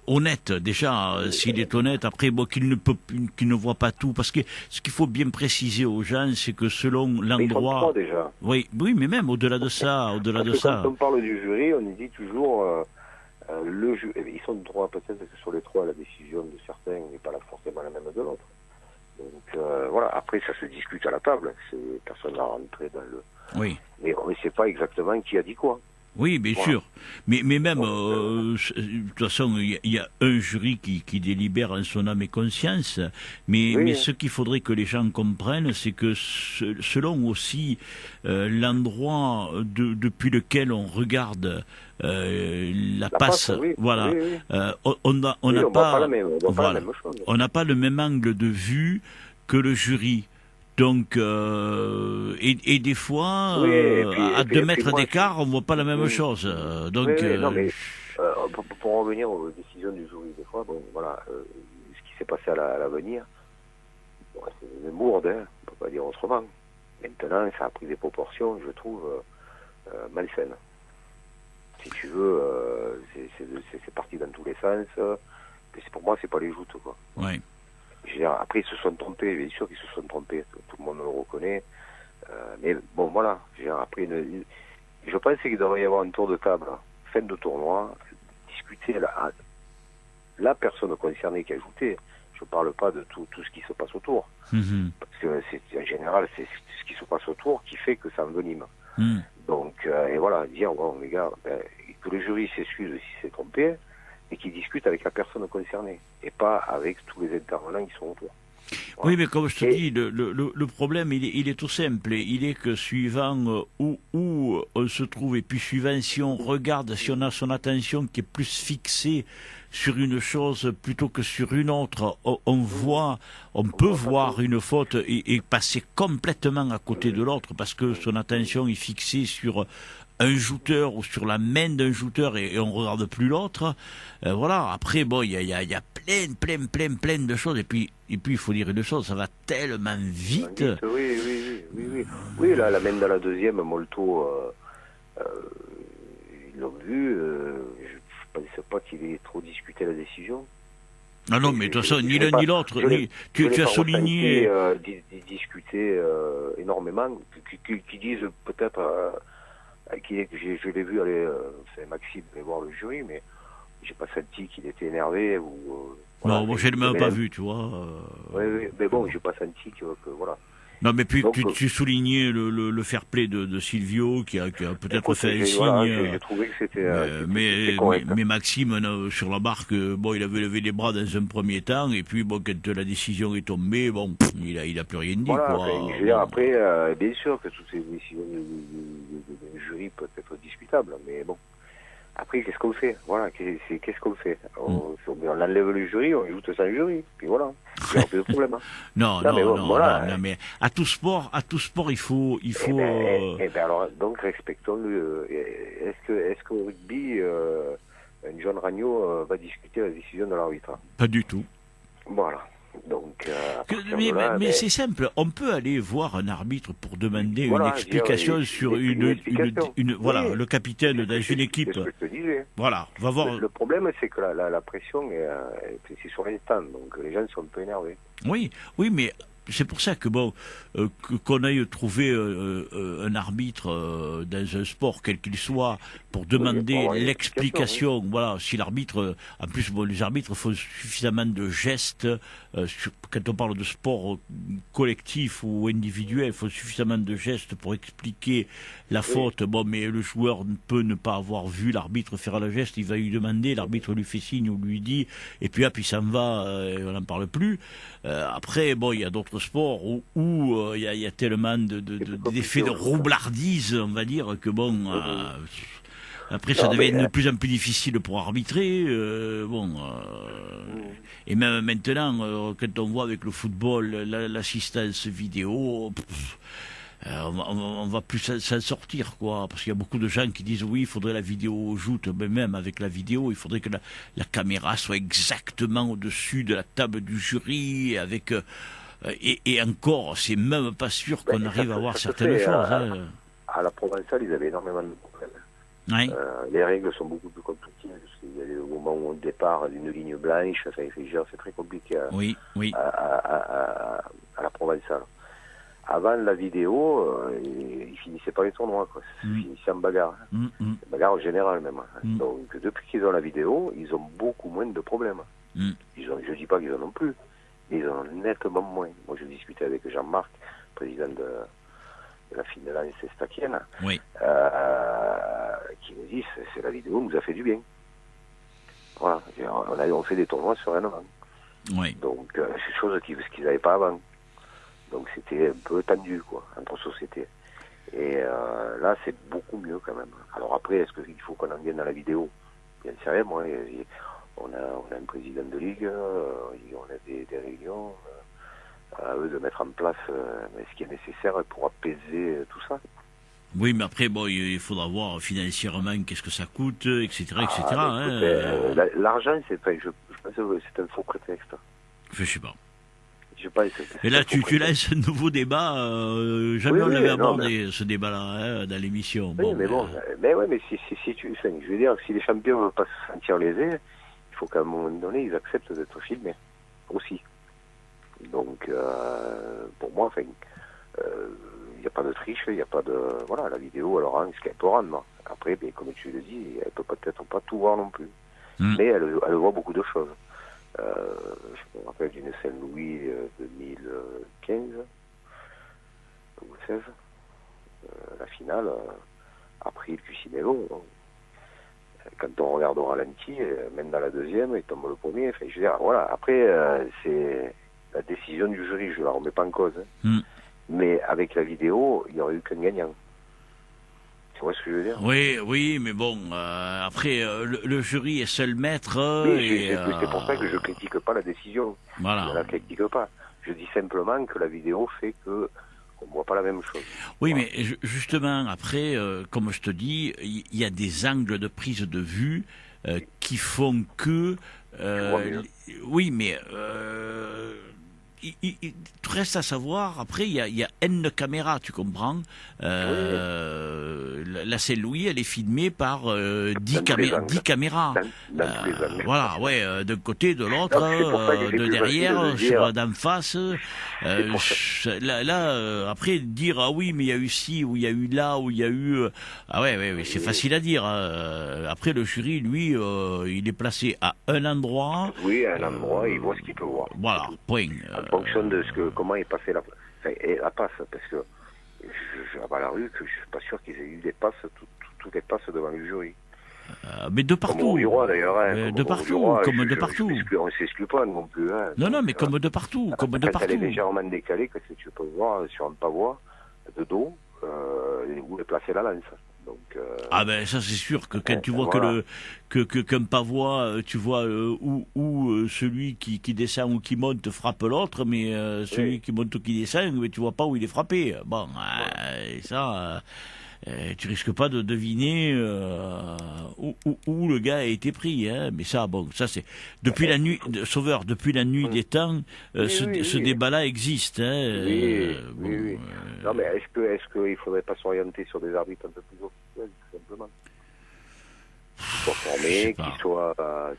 honnête. Déjà, s'il est honnête, après, bon, qu'il ne voit pas tout, parce que ce qu'il faut bien préciser aux gens, c'est que selon mais ils sont 3 l'endroit, déjà. oui, oui, mais même au-delà de ça, Parce que quand on parle du jury, on dit toujours le jury. Ils sont 3, peut-être que sur les 3, la décision de certains n'est pas forcément la même de l'autre. Donc voilà, après ça se discute à la table, personne n'a rentré dans le... oui. Mais on ne sait pas exactement qui a dit quoi. Oui, bien Voilà. sûr. Mais même, Donc, de toute façon, il y a un jury qui délibère en son âme et conscience. Mais oui, ce qu'il faudrait que les gens comprennent, c'est que selon aussi l'endroit depuis lequel on regarde la passe, oui, voilà, oui, oui. on n'a Oui, on voit pas pas, la même, on voit pas la voilà, même chose. on n'a pas le même angle de vue que le jury. Donc, et des fois, Oui, à 2 mètres moi, d'écart, on voit pas la même chose. Donc, oui, non, mais pour revenir aux décisions du jury, des fois, bon, voilà, ce qui s'est passé à l'avenir, bon, c'est une bourde, hein, on peut pas dire autrement. Maintenant, ça a pris des proportions, je trouve, malsaines. Si tu veux, c'est parti dans tous les sens. Pour moi, c'est pas les joutes, quoi. ouais. Je veux dire, après, ils se sont trompés, bien sûr qu'ils se sont trompés, tout le monde le reconnaît. Mais bon, voilà. Je veux dire, après, je pense qu'il devrait y avoir un tour de table, fin de tournoi, discuter la personne concernée qui a ajouté. Je ne parle pas de tout ce qui se passe autour. Parce que en général, c'est ce qui se passe autour qui fait que ça envenime. Donc, et voilà, dire, bon, les gars, que le jury s'excuse si c'est trompé, et qui discute avec la personne concernée, et pas avec tous les intervenants qui sont autour. Voilà. Oui, mais comme je te dis, le problème, il est tout simple. Il est que suivant où on se trouve, et puis suivant si on regarde, si on a son attention qui est plus fixée sur une chose plutôt que sur une autre, on peut voir une faute et passer complètement à côté de l'autre parce que son attention est fixée sur un jouteur ou sur la main d'un joueur et on regarde plus l'autre. Voilà. Après, bon, il y a plein de choses. Et puis, il faut dire une chose, ça va tellement vite. Oui, là, la main dans la deuxième, Molto, ils l'ont vu. Je ne pense pas qu'il ait trop discuté la décision. Ah non, mais de toute façon, ni l'un ni l'autre. Tu as souligné... discuter énormément, qui disent peut-être... je l'ai vu aller... c'est Maxime aller voir le jury, mais j'ai pas senti qu'il était énervé ou... non, moi, je ne l'ai même pas vu, tu vois. Oui, mais bon, j'ai pas senti que voilà. Non, mais puis Donc, tu soulignais le fair play de Silvio qui a peut-être fait un signe. Voilà, j'ai trouvé que c'était mais Maxime sur la barque, bon, il avait levé les bras dans un premier temps et puis bon, quand la décision est tombée, bon, il a plus rien dit. Voilà, quoi. Enfin, je veux dire, après, bien sûr que toutes ces décisions du jury peuvent être discutables, mais bon. Après, qu'est-ce qu'on fait? Voilà, qu'est-ce qu'on fait? On enlève le jury, on ajoute sans jury, puis voilà. Il n'y a plus de problème. Hein. Non, mais à tout sport, il faut. Alors, donc respectons-le. Est-ce qu'au rugby, John Ragno va discuter la décision de l'arbitre? Pas du tout. Voilà. Donc, mais c'est simple, on peut aller voir un arbitre pour demander une explication sur voilà, le capitaine dans une équipe. C'est ce que je te disais. Voilà, va voir. Le problème, c'est que la pression c'est sur l'instant, donc les gens sont un peu énervés. Oui, mais c'est pour ça que bon, qu'on aille trouver un arbitre dans un sport quel qu'il soit pour demander l'explication. Voilà, si l'arbitre, en plus bon, les arbitres font suffisamment de gestes quand on parle de sport collectif ou individuel, ils font suffisamment de gestes pour expliquer la faute. Bon, mais le joueur peut ne pas avoir vu l'arbitre faire le geste, il va lui demander, l'arbitre lui fait signe ou lui dit, et puis hop, il s'en va, et on n'en parle plus. Après, bon, il y a d'autres sports où il y a tellement d'effets de roublardise, on va dire, que bon, après ça devient de plus en plus difficile pour arbitrer, et même maintenant, quand on voit avec le football l'assistance vidéo, on va plus s'en sortir, quoi, parce qu'il y a beaucoup de gens qui disent oui, il faudrait la vidéo joute, mais même avec la vidéo, il faudrait que la caméra soit exactement au-dessus de la table du jury, avec et encore, c'est même pas sûr qu'on arrive à voir certaines choses. À la Provençale, ils avaient énormément de problèmes. Oui. Les règles sont beaucoup plus compliquées, parce qu'il y a le moment où on départ d'une ligne blanche, enfin, c'est très compliqué à la Provençale. Avant la vidéo, ils finissaient pas les tournois, quoi. Ils finissaient en bagarre. Bagarre générale même. Donc depuis qu'ils ont la vidéo, ils ont beaucoup moins de problèmes. Je dis pas qu'ils en ont plus, mais ils en ont nettement moins. Moi je discutais avec Jean-Marc, président de la Finlande Estakienne, qui me dit c'est la vidéo nous a fait du bien. Voilà, on fait des tournois sereinement. Donc c'est chose qu'ils n'avaient pas avant. Donc c'était un peu tendu, quoi, entre sociétés. Et là, c'est beaucoup mieux quand même. Alors après, est-ce qu'il faut qu'on en vienne à la vidéo? Bien sûr, moi, on a un président de ligue, on a des réunions, à eux de mettre en place ce qui est nécessaire pour apaiser tout ça. Oui, mais après, bon, il faudra voir financièrement qu'est-ce que ça coûte, etc., etc. L'argent, je pense que c'est un faux prétexte. Je sais pas. Et là, tu laisses un nouveau débat. Jamais on l'avait abordé, ce débat-là, dans l'émission. Oui, mais si tu... je veux dire, si les champions ne veulent pas se sentir lésés, il faut qu'à un moment donné, ils acceptent d'être filmés aussi. Donc, pour moi, il n'y a pas de triche, il n'y a pas de... Voilà, la vidéo, elle rend ce qu'elle peut rendre. Après, comme tu le dis, elle peut peut-être pas tout voir non plus. Mais elle voit beaucoup de choses. Je me rappelle d'une Saint-Louis 2015 ou 16, la finale après le Cucinello. Quand on regarde au ralenti, même dans la deuxième, il tombe le premier. Enfin, je veux dire, voilà. Après, c'est la décision du jury, je la remets pas en cause. Mais avec la vidéo, il n'y aurait eu qu'un gagnant. Tu vois ce que je veux dire? Oui, mais bon, après, le jury est seul maître. C'est pour ça que je critique pas la décision. Voilà. Je ne la critique pas. Je dis simplement que la vidéo fait que on ne voit pas la même chose. Oui, mais justement, après, comme je te dis, il y a des angles de prise de vue qui font que... oui, mais... il reste à savoir, après, il y a N caméras, tu comprends. La la Saint-Louis, elle est filmée par 10 caméras. Dans tous les angles. Voilà, d'un côté, de l'autre, de derrière, d'en face. Après, dire, ah oui, mais il y a eu ci, ou il y a eu là, ou il y a eu... ah ouais, c'est facile à dire. Après, le jury, lui, il est placé à un endroit. Oui, à un endroit, il voit ce qu'il peut voir. Voilà, point. En fonction de comment est passée la passe, parce que à la rue, que je suis pas sûr qu'ils aient eu des passes, toutes les passes devant le jury. Mais de partout. Comme au Roi d'ailleurs. De partout, comme de partout. On ne s'exclue pas non plus. Non, mais comme de partout. Comme de partout. Elle est légèrement décalée, que tu peux voir sur un pavois de dos où est placée la lance. Donc, ah ben ça c'est sûr que quand tu vois voilà. qu'un pavois, tu vois où celui qui descend ou qui monte frappe l'autre, mais celui qui monte ou qui descend, mais tu vois pas où il est frappé. Bon, ça... tu risques pas de deviner où le gars a été pris, hein. Mais ça, bon, ça c'est depuis la nuit, Sauveur, depuis la nuit des temps, ce débat-là existe, hein. Oui. Non, mais est-ce qu'il faudrait pas s'orienter sur des arbitres un peu plus officiels, tout simplement, qui soient formés,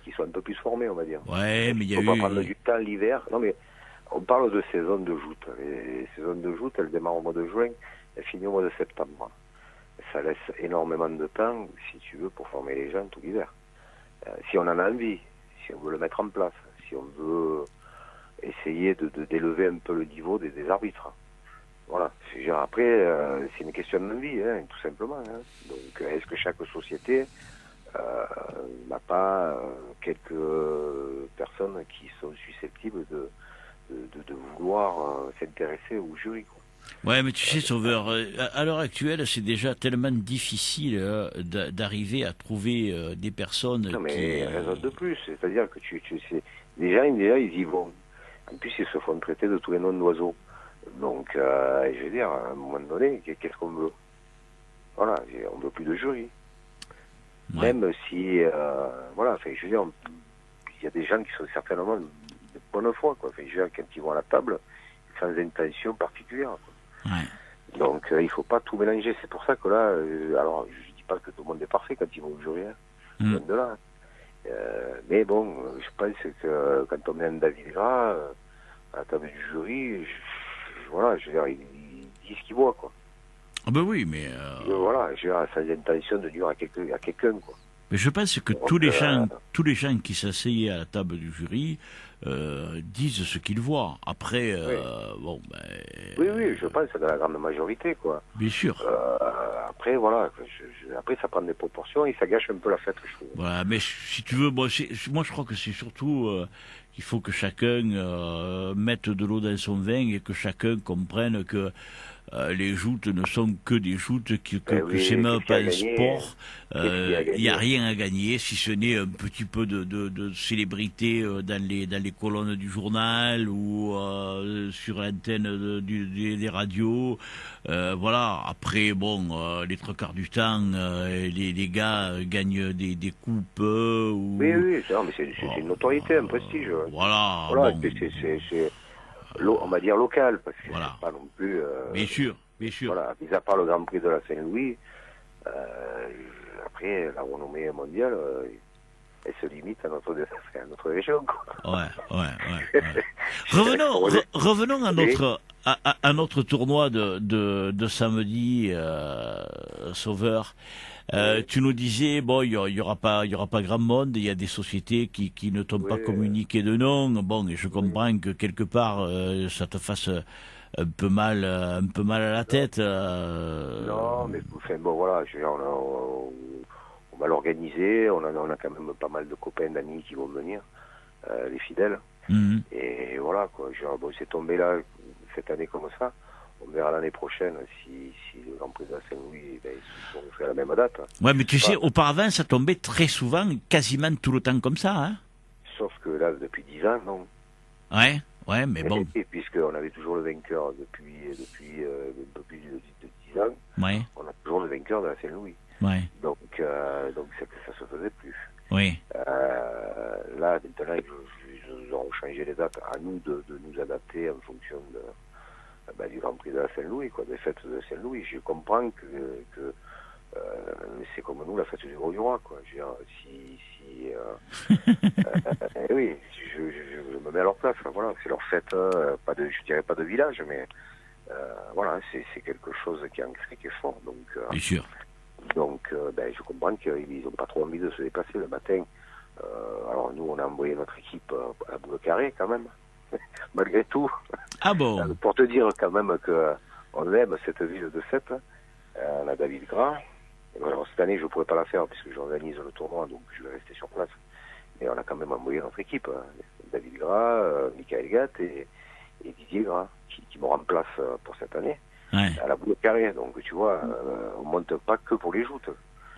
qui soient un peu plus formés, on va dire. Ouais, mais il y a eu. Faut pas prendre du temps l'hiver. Non, mais on parle de saison de joute. Les saisons de joute, elles démarrent au mois de juin, elles finissent au mois de septembre. Ça laisse énormément de temps, si tu veux, pour former les gens tout l'hiver. Si on en a envie, si on veut le mettre en place, si on veut essayer d'élever un peu le niveau des arbitres. Voilà. Après, c'est une question d'envie, hein, tout simplement. Hein. Donc, est-ce que chaque société n'a pas quelques personnes qui sont susceptibles de vouloir s'intéresser au jury, quoi. Ouais, mais tu sais, Sauveur, à l'heure actuelle, c'est déjà tellement difficile d'arriver à trouver des personnes non, mais qui... raison de plus, c'est-à-dire que tu sais, les gens, ils y vont. En plus, ils se font traiter de tous les noms d'oiseaux. Donc, je veux dire, à un moment donné, qu'est-ce qu'on veut? Voilà, on veut plus de jury. Ouais. Même si, voilà, enfin, je veux dire, il y a des gens qui sont certainement de bonne foi, quoi. Enfin, je veux dire, quand ils vont à la table, sans intention particulière, quoi. Ouais. Donc il faut pas tout mélanger. C'est pour ça que là, alors je dis pas que tout le monde est parfait quand ils vont au jury, loin de là. Mais bon, je pense que quand on met un David Gras à la table du jury, voilà, je veux dire, il dit ce qu'il voit, quoi. Ah ben oui, mais voilà, je veux dire, sans intention de dire à quelqu'un, quoi. Mais je pense que donc, tous les gens qui s'asseyaient à la table du jury disent ce qu'ils voient. Après, bon, ben... Oui, je pense que c'est la grande majorité, quoi. Bien sûr. Après, voilà, après ça prend des proportions et ça gâche un peu la fête, je trouve. Voilà, mais si tu veux, moi je crois que c'est surtout qu'il faut que chacun mette de l'eau dans son vin et que chacun comprenne que les joutes ne sont que des joutes, que c'est même pas un sport. Il n'y a rien à gagner, si ce n'est un petit peu de célébrité dans les colonnes du journal ou sur l'antenne des radios. Voilà. Après, bon, les trois quarts du temps, les gars gagnent des coupes. Oui, non, mais c'est une notoriété, un prestige. Voilà. Bon. C'est on va dire local, parce que voilà. c'est pas non plus... bien sûr. Voilà, mis à part le Grand Prix de la Saint-Louis, après, la renommée mondiale, elle se limite à notre région, quoi. Ouais. Revenons à notre tournoi de samedi, Sauveur. Tu nous disais, bon, il y aura pas grand monde, il y a des sociétés qui ne t'ont pas communiqué de nom. Bon, et je comprends que quelque part, ça te fasse un peu mal à la tête. Non, mais enfin, bon, voilà, on va l'organiser. On a quand même pas mal de copains, d'amis qui vont venir, les fidèles. Et voilà, quoi. Bon, c'est tombé là cette année comme ça. On verra l'année prochaine si le Grand Prix de la Saint-Louis, on fait la même date. Ouais, mais tu sais, auparavant, ça tombait très souvent, quasiment tout le temps comme ça, hein. Sauf que là, depuis 10 ans, non. Ouais, mais bon. Puisqu'on avait toujours le vainqueur depuis un peu plus de 10 ans. Ouais. On a toujours le vainqueur de la Saint-Louis. Ouais. Donc ça se faisait plus. Oui. Là, maintenant, ils ont changé les dates. À nous de nous adapter en fonction du Grand Prix de la Saint-Louis, quoi, des fêtes de Saint-Louis. Je comprends que c'est comme nous, la fête du gros du roi, quoi. Je veux dire, oui, je me mets à leur place, voilà, c'est leur fête, je dirais pas de village, mais voilà, c'est quelque chose qui est ancré, qui est fort, donc... Bien sûr. Donc, je comprends qu'ils n'ont pas trop envie de se déplacer le matin. Alors, nous, on a envoyé notre équipe à la boule carrée, quand même, malgré tout. Ah bon? Pour te dire, quand même, qu'on aime cette ville de Sète. On a David Gras. Et alors, cette année, je ne pourrais pas la faire, puisque j'organise le tournoi, donc je vais rester sur place. Mais on a quand même envoyé notre équipe. David Gras, Michael Gatt et Didier Gras, qui me remplacent pour cette année. Ouais. À la boule carrée, donc tu vois, on monte pas que pour les joutes.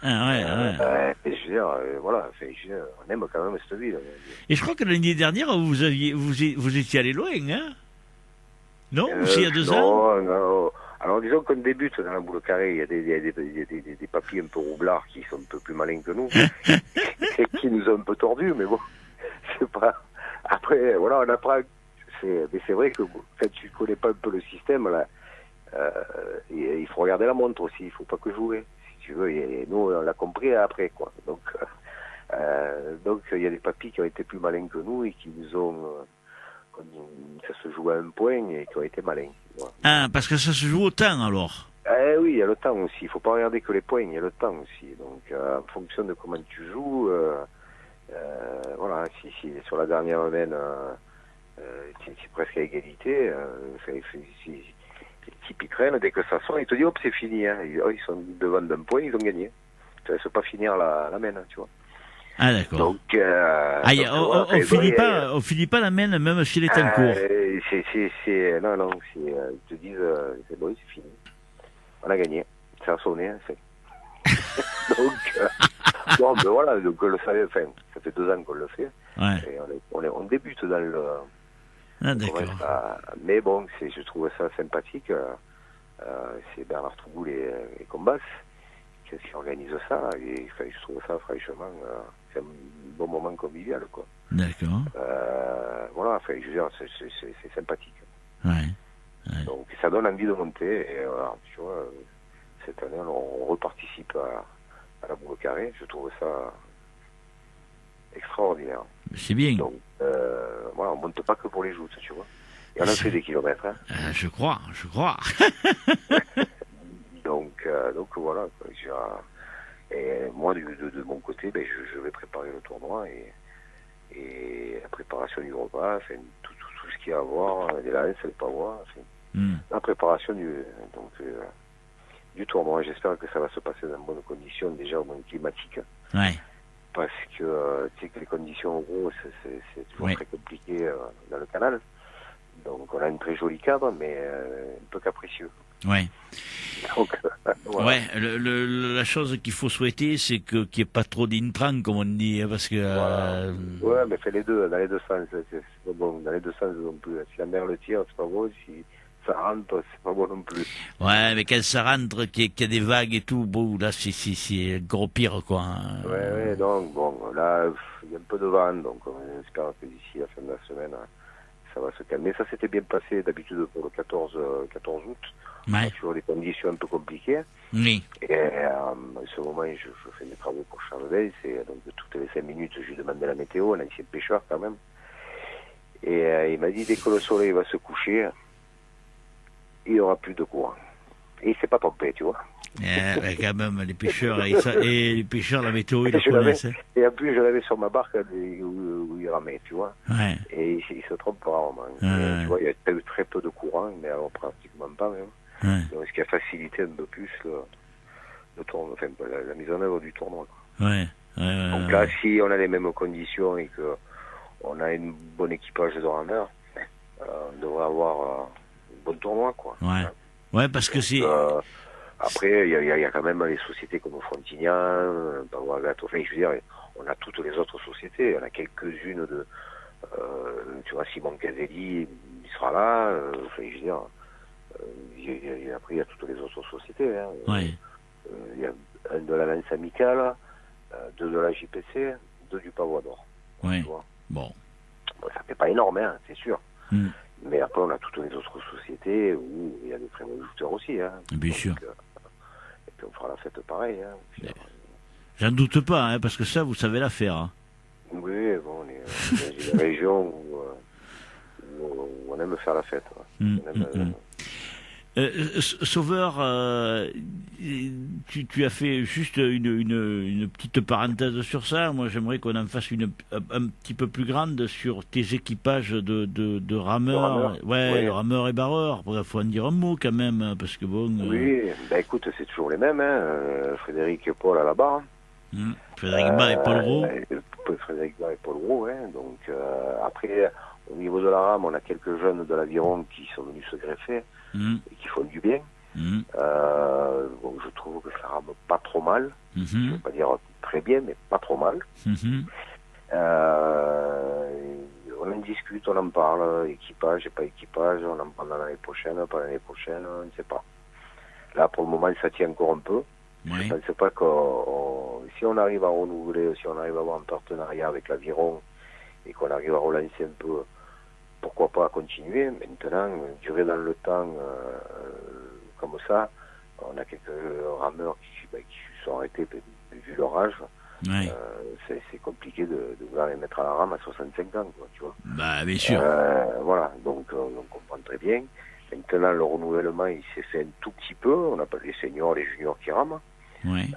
Et je veux dire, voilà, on aime quand même cette ville. Et je crois que l'année dernière, vous étiez allé loin, hein? Non? Aussi il y a 2 ans? Non. Alors disons qu'on débute dans la boule carrée, il y a des papis un peu roublards qui sont un peu plus malins que nous, et qui nous ont un peu tordus, mais bon, c'est pas... Après, voilà, on apprend... Mais c'est vrai que quand tu connais pas un peu le système, là, il faut regarder la montre aussi, il faut pas que jouer, si tu veux, et nous on l'a compris après, quoi. Donc il y a des papis qui ont été plus malins que nous et qui nous ont ça se joue à un point et qui ont été malins. Voilà. Ah, parce que ça se joue au temps alors. Oui, il y a le temps aussi, il faut pas regarder que les points, il y a le temps aussi, donc en fonction de comment tu joues, voilà, si sur la dernière semaine c'est presque à égalité, si l'équipe traîne, dès que ça sort, ils te disent hop, c'est fini. Hein. Ils sont devant d'un point, ils ont gagné. Tu ne laisses pas finir la main, tu vois. Ah, d'accord. Donc, on finit pas la main, même s'il est en cours. Non, ils te disent c'est bon, c'est fini. On a gagné. Ça a sonné, hein, c'est. Donc, voilà, donc, ça fait 2 ans qu'on le fait. Ouais. Et on débute dans le. Ah, d'accord. Mais bon, je trouve ça sympathique. C'est Bernard Trouboul et Combas qui organisent ça. Et je trouve ça, franchement, c'est un bon moment convivial, quoi. D'accord. Voilà, je veux dire, c'est sympathique. Ouais. Donc, ça donne envie de monter. Et tu vois, cette année, on reparticipe à la boule carrée. Je trouve ça extraordinaire. C'est bien. Donc, voilà, on monte pas que pour les joutes, tu vois. Et on a fait des kilomètres. Hein. Je crois. donc voilà. Et moi, de mon côté, je vais préparer le tournoi et la préparation du repas, tout ce qu'il y a à voir, les lances, les pavois, la préparation du tournoi. J'espère que ça va se passer dans de bonnes conditions, déjà au moins climatiques. Ouais. Parce que tu sais que les conditions en gros, c'est toujours très compliqué dans le canal. Donc on a une très jolie cadre, mais un peu capricieux. Ouais. Donc, voilà. Ouais, la chose qu'il faut souhaiter, c'est qu'il n'y ait pas trop d'intrants, comme on dit, parce que... Voilà. Ouais, mais fais les deux, dans les deux sens. C'est pas bon, dans les deux sens non plus. Si la mer le tire, c'est pas bon. Si ça rentre, c'est pas bon non plus. Ouais, mais quand ça rentre, qu'il y a des vagues et tout, bon, là, c'est gros pire, quoi. Ouais, donc, bon, là, il y a un peu de vent, donc on espère que d'ici la fin de la semaine, ça va se calmer. Ça s'était bien passé, d'habitude, pour le 14 août. Ouais. Toujours des conditions un peu compliquées. Oui. Et en ce moment, je fais mes travaux pour Charles Veil. C'est donc de toutes les 5 minutes, je lui demande la météo, un ancien pêcheur quand même. Et il m'a dit, dès que le soleil va se coucher, il n'y aura plus de courant. Et il ne s'est pas trompé, tu vois. Quand même, les pêcheurs, les pêcheurs, la météo, ils le connaissent. Et en plus, je l'avais sur ma barque où il ramait, tu vois. Ouais. Et il se trompe rarement. Tu vois, il y a eu très peu de courant, mais alors pratiquement pas même. Ouais. Donc, ce qui a facilité un peu plus le tournoi, enfin, la mise en œuvre du tournoi. Quoi. Ouais. Donc là, si on a les mêmes conditions et que on a une bonne équipage de rameurs, on devrait avoir un bon tournoi, quoi. Ouais. Ouais, parce que c'est... Après, il y a quand même les sociétés comme Frontignan, Pavoagat, enfin, je veux dire, on a toutes les autres sociétés. On a quelques-unes de... tu vois, Simon Caselli, il sera là. Enfin, je veux dire... après, il y a toutes les autres sociétés. Hein. Ouais. Il y a un de la Lance Amicale, 2 de la JPC, 2 du Pavois d'Or. Ouais. Bon, ça fait pas énorme, hein, c'est sûr. Mm. Mais après, on a toutes les autres sociétés où il y a des très bons jouteurs aussi. Hein. Bien sûr. Et puis, on fera la fête pareil. Hein. Puis, J'en doute pas, hein, parce que ça, vous savez la faire. Hein. Oui, bon, on est dans une région où on aime faire la fête. Ouais. On aime, Sauveur, tu as fait juste une petite parenthèse sur ça. Moi, j'aimerais qu'on en fasse un petit peu plus grande sur tes équipages de rameurs. Ouais, oui. de rameurs et barreurs. Il faut en dire un mot quand même, parce que bon... Oui, ben écoute, c'est toujours les mêmes. Hein. Frédéric et Paul à la barre. Frédéric Bas et Paul Gros. Frédéric Bas et Paul Gros, hein. Donc après, au niveau de la rame, on a quelques jeunes de l'aviron qui sont venus se greffer et qui font du bien. Donc je trouve que ça rame pas trop mal. Je ne veux pas dire très bien, mais pas trop mal. On en discute, on en parle, équipage et pas équipage, on en parle l'année prochaine, pas l'année prochaine, on ne sait pas. Là, pour le moment, ça tient encore un peu. Oui. Je ne sais pas que si on arrive à renouveler, si on arrive à avoir un partenariat avec l'aviron et qu'on arrive à relancer un peu, pourquoi pas continuer. Maintenant, durer dans le temps comme ça, on a quelques rameurs qui sont arrêtés vu leur âge. Ouais. C'est compliqué de vouloir les mettre à la rame à 65 ans, quoi, tu vois. Bah, bien sûr. Voilà, donc on comprend très bien. Maintenant, le renouvellement, il s'est fait un tout petit peu. On n'a pas les seniors, les juniors qui rament. Ouais.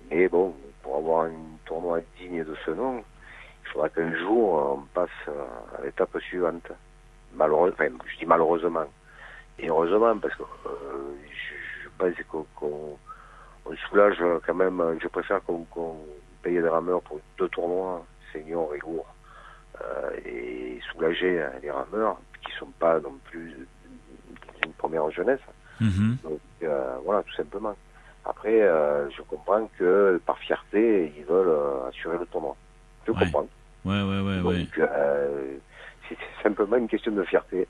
Mais bon, pour avoir un tournoi digne de ce nom, il faudra qu'un jour, on passe à l'étape suivante. Malheureusement, je dis malheureusement. Et heureusement, parce que je pense qu'on soulage quand même. Je préfère qu'on paye des rameurs pour 2 tournois, seniors et lourds, et soulager les rameurs qui sont pas non plus une première jeunesse. Donc voilà, tout simplement. Après, je comprends que par fierté, ils veulent assurer le tournoi. Je comprends. Ouais. Donc c'est simplement une question de fierté.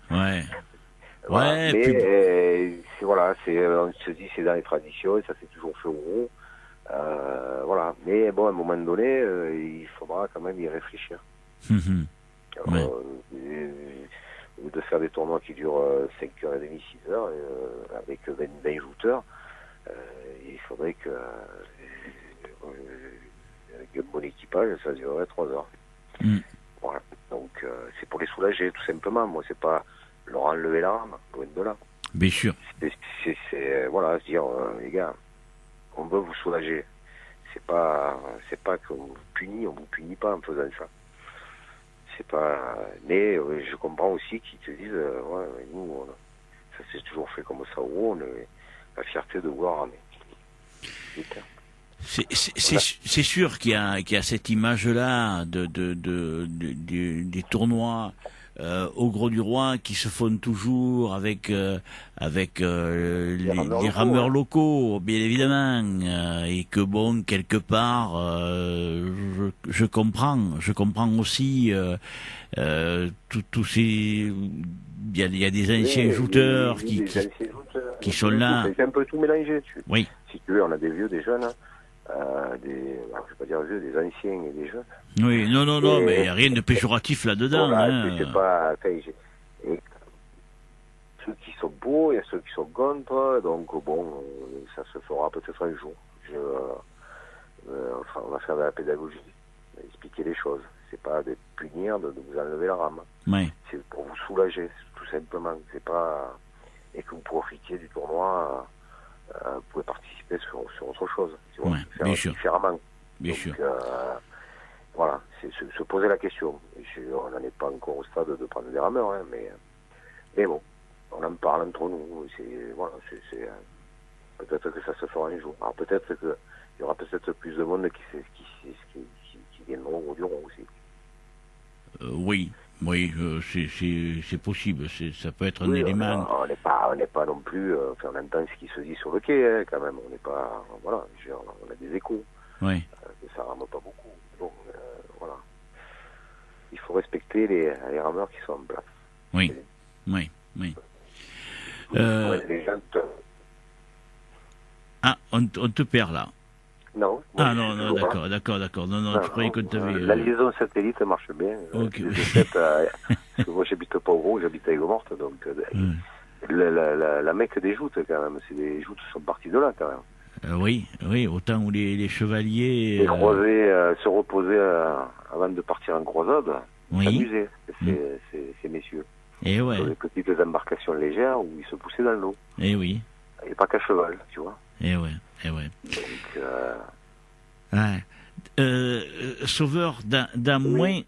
Ouais. Voilà. Ouais. Mais voilà, on se dit c'est dans les traditions et ça s'est toujours fait au gros. Voilà. Mais bon, à un moment donné, il faudra quand même y réfléchir. Alors, ou de faire des tournois qui durent 5h30, 6h, avec 20 jouteurs, il faudrait que avec un bon équipage, ça durerait 3 heures. Voilà. Donc c'est pour les soulager, tout simplement. Moi, c'est pas leur enlever la rame, loin de là. Bien sûr. C'est voilà, se dire, les gars, on veut vous soulager. C'est pas qu'on vous punit, on vous punit pas en faisant ça. C'est pas. Mais je comprends aussi qu'ils te disent, ouais, nous, ça s'est toujours fait comme ça, on a la fierté de voir ramer. C'est sûr qu'il y a cette image-là des tournois au Gros du Roi qui se font toujours avec les rameurs locaux, bien évidemment, et que bon, quelque part, je comprends aussi tous ces, il y a des anciens jouteurs qui sont là. C'est un peu tout mélangé. Oui. Si tu veux, on a des vieux, des jeunes. Alors, je vais pas dire vieux, des anciens et des jeunes. Oui, non, mais il n'y a rien de péjoratif là-dedans. Voilà, c'est pas. Et ceux qui sont beaux, il y a ceux qui sont contre, donc bon, ça se fera peut-être un jour. Enfin, on va faire de la pédagogie, expliquer les choses. C'est pas de punir, de vous enlever la rame. Oui. C'est pour vous soulager, tout simplement. C'est pas. Et que vous profitiez du tournoi. Vous pouvez participer sur autre chose, tu vois, bien faire différemment. Bien sûr. Voilà, c'est se poser la question. On n'en est pas encore au stade de prendre des rameurs, hein, mais bon, on en parle entre nous. Peut-être que ça se fera un jour. Alors peut-être qu'il y aura peut-être plus de monde qui viendront au Gros aussi. Oui, c'est possible. Ça peut être un élément. On n'est pas non plus. On entend ce qui se dit sur le quai, hein, quand même. On n'est pas. Voilà, on a des échos. Oui. Ça rame pas beaucoup. Donc voilà. Il faut respecter les rameurs qui sont en place. Oui. Les gens Ah, on te perd là. Non. Non, d'accord. Non, je croyais qu'on t'avait... La liaison satellite marche bien. Ok. Parce que moi, j'habite pas au Gros, j'habite à Aigues-Mortes, donc la mecque des joutes, quand même. Les joutes sont parties de là, quand même. Oui, oui, au temps où les chevaliers... Les croisés se reposaient avant de partir en croisade, Oui. s'amusaient, ces messieurs. Et ouais. Sur des petites embarcations légères où ils se poussaient dans l'eau. Et oui. Et pas qu'à cheval, tu vois. Et ouais, et ouais. Donc, ouais. Sauveur, dans moins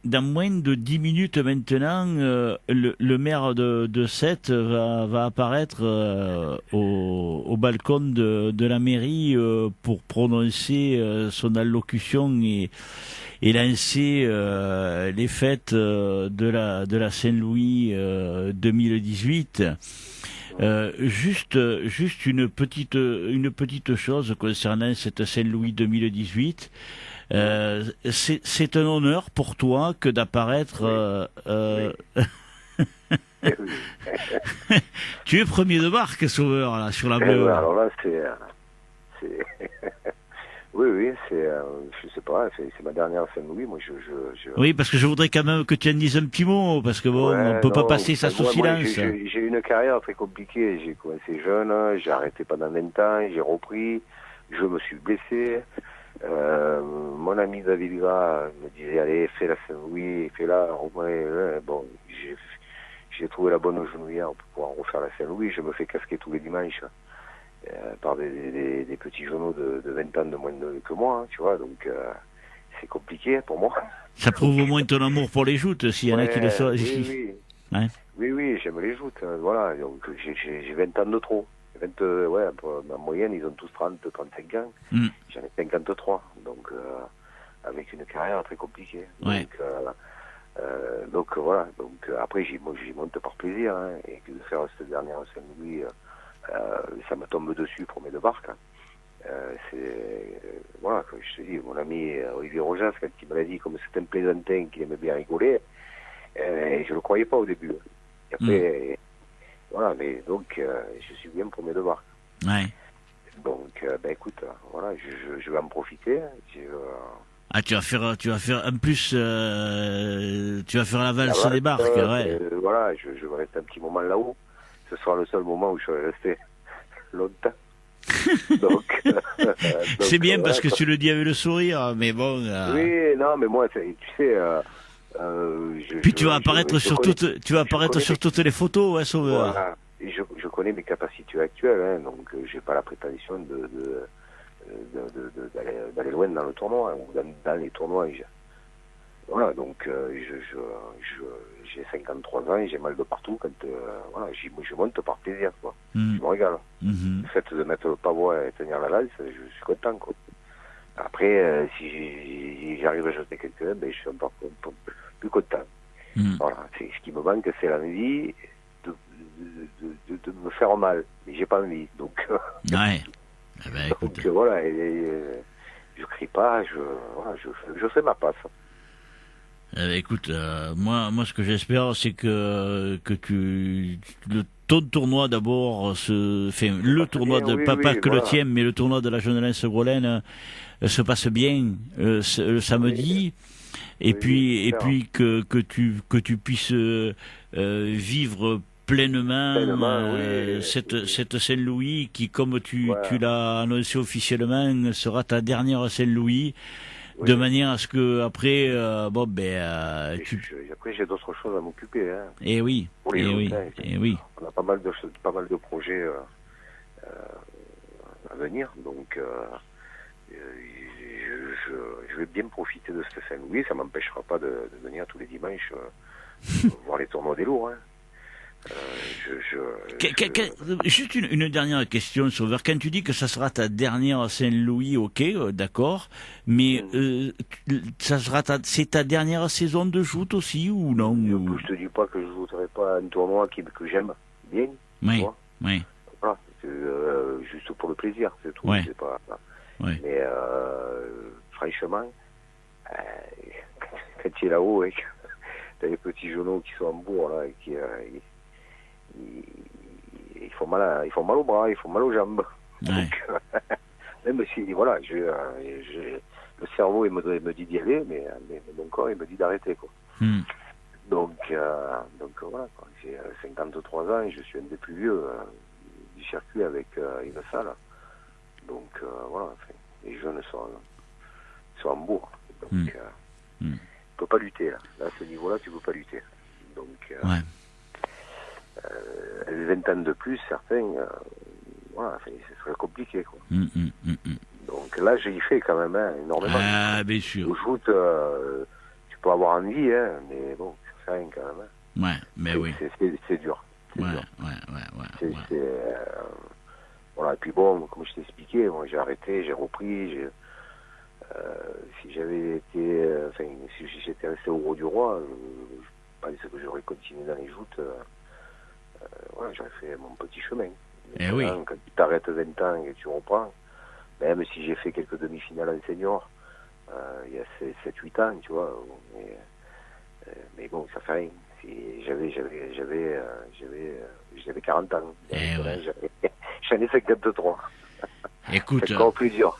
de 10 minutes maintenant, le maire de Sète va apparaître au balcon de la mairie pour prononcer son allocution et lancer les fêtes de la Saint-Louis 2018. Juste une petite chose concernant cette Saint-Louis 2018. C'est un honneur pour toi que d'apparaître. Tu es premier de marque, Sauveur, là, sur la bleue. Alors là, c'est oui, c'est, je sais pas, c'est ma dernière Saint-Louis. Moi, Oui, parce que je voudrais quand même que tu en dises un petit mot, parce que bon, ouais, on peut pas non, passer ça sous silence. J'ai eu une carrière très compliquée. J'ai commencé jeune, j'ai arrêté pendant 20 ans, j'ai repris, je me suis blessé. Mon ami David Gras me disait allez, fais la Saint-Louis, fais-la. Bon, j'ai trouvé la bonne genouillère pour pouvoir refaire la Saint-Louis. Je me fais casquer tous les dimanches par des petits genoux de 20 ans de moins que moi, hein, tu vois. Donc c'est compliqué pour moi. Ça prouve au moins ton amour pour les joutes, s'il y en a qui le savent. Oui, ouais. Oui, j'aime les joutes. Voilà, donc j'ai 20 ans de trop. Ouais, en moyenne, ils ont tous 30, 35 ans. J'en ai 53, donc avec une carrière très compliquée. Ouais. Donc voilà. Donc après, j'y monte par plaisir, hein, et que de faire cette dernière Saint-Louis, ça me tombe dessus pour mes deux barques. Hein. Voilà, comme je te dis, mon ami Olivier Rojas, quand il me l'a dit, comme c'est un plaisantin qui aimait bien rigoler, je le croyais pas au début. Et après. Voilà, mais donc je suis bien pour mes devoirs. Ouais. Donc, écoute, voilà, je vais en profiter. Ah, tu vas faire en plus, tu vas faire la valse des barques, ouais. Voilà, je vais rester un petit moment là-haut. Ce sera le seul moment où je vais rester longtemps. Donc, c'est bien parce que tu le dis avec le sourire, mais bon. Oui, non, mais moi, tu sais. Puis tu vas apparaître sur toutes les photos, ouais, Sauveur. Voilà. Et je connais mes capacités actuelles, hein, donc j'ai pas la prétention d'aller loin dans le tournoi, ou dans les tournois. Voilà, donc j'ai 53 ans, j'ai mal de partout. Quand voilà, je monte par plaisir, quoi. Je me régale. Le fait de mettre le pavois et tenir la lance, je suis content, quoi. Après, si j'arrive à jeter quelqu'un, je suis encore plus content. Voilà, ce qui me manque, c'est l'envie de me faire mal. Mais j'ai pas envie, donc. Ouais. Donc voilà, je crie pas, je fais ma passe. Écoute, moi, ce que j'espère, c'est que ton tournoi d'abord le tournoi pas que le tien, mais le tournoi de la Jeunesse Grolène se passe bien le samedi, et puis que tu puisses vivre pleinement cette Saint-Louis qui, comme tu l'as annoncé officiellement, sera ta dernière Saint-Louis. Oui. De manière à ce que après, après j'ai d'autres choses à m'occuper. Hein. Et oui. Et oui. On a pas mal de projets à venir, donc je vais bien profiter de cette Saint-Louis. Ça m'empêchera pas de venir tous les dimanches voir les tournois des lourds. Hein. Juste une dernière question, Sauveur. Quand tu dis que ça sera ta dernière Saint-Louis, ok, d'accord, mais c'est ta dernière saison de joute aussi ou non? Je te dis pas que je ne jouerai pas un tournoi que j'aime bien. Oui. Voilà, juste pour le plaisir, c'est tout. Ouais. C'est pas. Ouais. Mais franchement, quand tu es là-haut, t'as les petits genoux qui sont en bourre là, et qui ils font mal au bras, ils font mal aux jambes. Ouais. Donc, même si voilà, le cerveau il me dit d'y aller, mais mon corps il me dit d'arrêter, quoi. Donc voilà, quoi. J'ai 53 ans et je suis un des plus vieux du circuit avec Yves Salle. Donc voilà. voilà, enfin, les jeunes sont en bourre. Donc, tu peux pas lutter, là. Là, à ce niveau-là, tu peux pas lutter. Donc, les 20 ans de plus, certains, voilà, enfin, ce serait compliqué, quoi. Donc là, j'ai y fait quand même, hein, énormément. Ah, bien sûr. Au shoot, tu peux avoir envie, hein, mais bon, ça fait rien quand même. Hein. Ouais, mais oui. C'est dur. Ouais. Voilà, et puis bon, comme je t'ai expliqué, moi j'ai arrêté, j'ai repris, si j'avais été, enfin, si j'étais resté au Gros du Roi, je pense que j'aurais continué dans les joutes, voilà, j'aurais fait mon petit chemin. Eh oui. Quand tu t'arrêtes 20 ans et tu reprends, même si j'ai fait quelques demi-finales en senior, il y a 7-8 ans, tu vois, mais bon, ça fait rien. J'avais 40 ans. J'en ai 53. Écoute, c'est encore plus dur.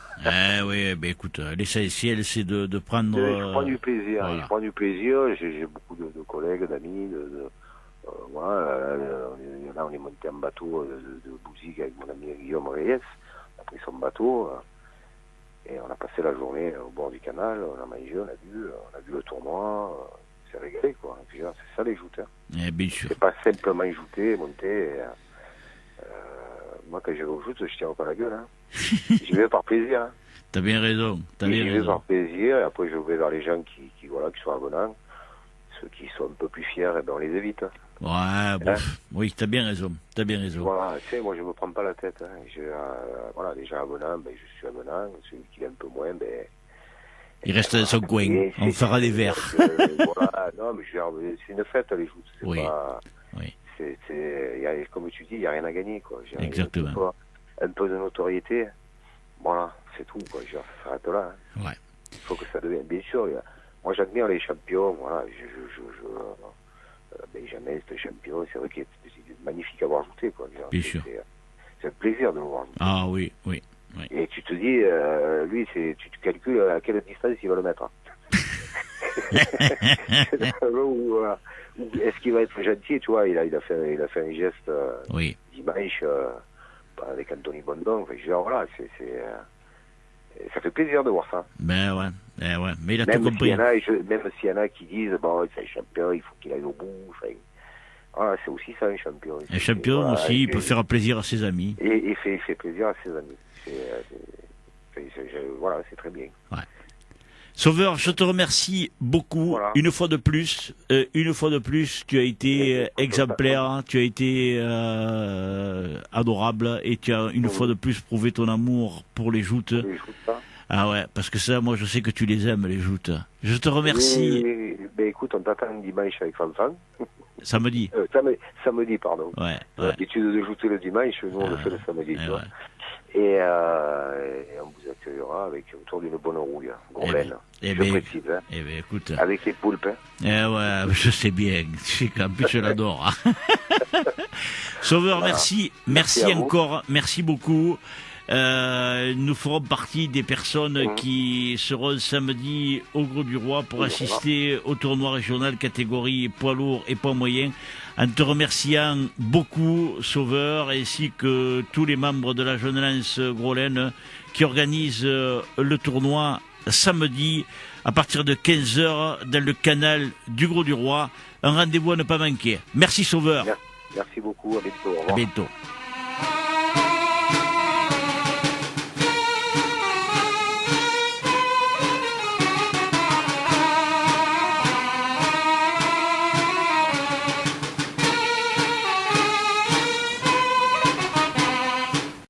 Oui, ben écoute, l'essentiel c'est de prendre. Je prends du plaisir. Voilà. Je prends du plaisir. J'ai beaucoup de collègues, d'amis. Voilà, là, on est monté en bateau de Bouzic avec mon ami Guillaume Reyes. On a pris son bateau et on a passé la journée au bord du canal. On a mangé, on a vu le tournoi. C'est régalé, quoi. C'est ça les joutes. Hein. Bien sûr. C'est pas simplement jouter, monter. Moi, quand je vais au joute, je tiens pas la gueule. Hein. J'y vais par plaisir. Hein. T'as bien raison. J'y vais par plaisir, et après je vais vers les gens qui sont avenants. Ceux qui sont un peu plus fiers, eh ben, on les évite. Hein. Ouais, bon, oui, t'as bien raison. Voilà, tu sais, moi je me prends pas la tête. Hein. Voilà, les gens avenants, ben, je suis avenant. Celui qui est un peu moins, ben. Il reste dans son coin. On fera des verres. Voilà, non, mais c'est une fête, les joutes. C'est pas. Oui. Comme tu dis, il n'y a rien à gagner, quoi. Exactement. Un peu de notoriété, voilà, c'est tout, quoi. Ça s'arrête là. Hein. Ouais. Il faut que ça devienne. Bien sûr, moi j'admire les champions, voilà. Benjamin, c'est un champion, c'est vrai qu'il est magnifique à voir jouer, quoi. Bien sûr. C'est un plaisir de le voir jouer. Ah oui. Et tu te dis, lui, tu te calcules à quelle distance il va le mettre. Hein. Est-ce qu'il va être gentil, tu vois, il a fait un geste dimanche avec Anthony Bondon. Enfin, voilà, ça fait plaisir de voir ça. Ben ouais. Mais il a tout compris. Même s'il y en a qui disent, bon, c'est un champion, il faut qu'il aille au bout. Enfin, voilà, c'est aussi ça un champion. Un champion voilà, aussi, il peut faire plaisir à ses amis. Et il fait plaisir à ses amis. Voilà, c'est très bien. Ouais. Sauveur, je te remercie beaucoup. Voilà. Une fois de plus, tu as été exemplaire, tu as été adorable et tu as une fois de plus prouvé ton amour pour les joutes. Ah ouais, parce que ça, moi, je sais que tu les aimes, les joutes. Je te remercie. Ben écoute, on t'attend dimanche avec Fanfan. Samedi. Samedi, pardon. Ouais. L'habitude de jouer le dimanche, nous on le fait le samedi. Tu vois. Et on vous accueillera autour d'une bonne rouille, Grolaine. Je précise, hein. Écoute. Avec les poulpes. Hein. Ouais, je sais bien. Tu sais qu'en plus je l'adore. Sauveur, voilà. Merci encore. Merci beaucoup. Nous ferons partie des personnes qui seront samedi au Gros du Roi pour assister au tournoi régional catégorie poids lourd et poids moyen. En te remerciant beaucoup, Sauveur, ainsi que tous les membres de la Jeune Lance Grolaine qui organisent le tournoi samedi à partir de 15h dans le canal du Gros du Roi. Un rendez-vous à ne pas manquer. Merci, Sauveur. Merci beaucoup. À bientôt. Au revoir. À bientôt.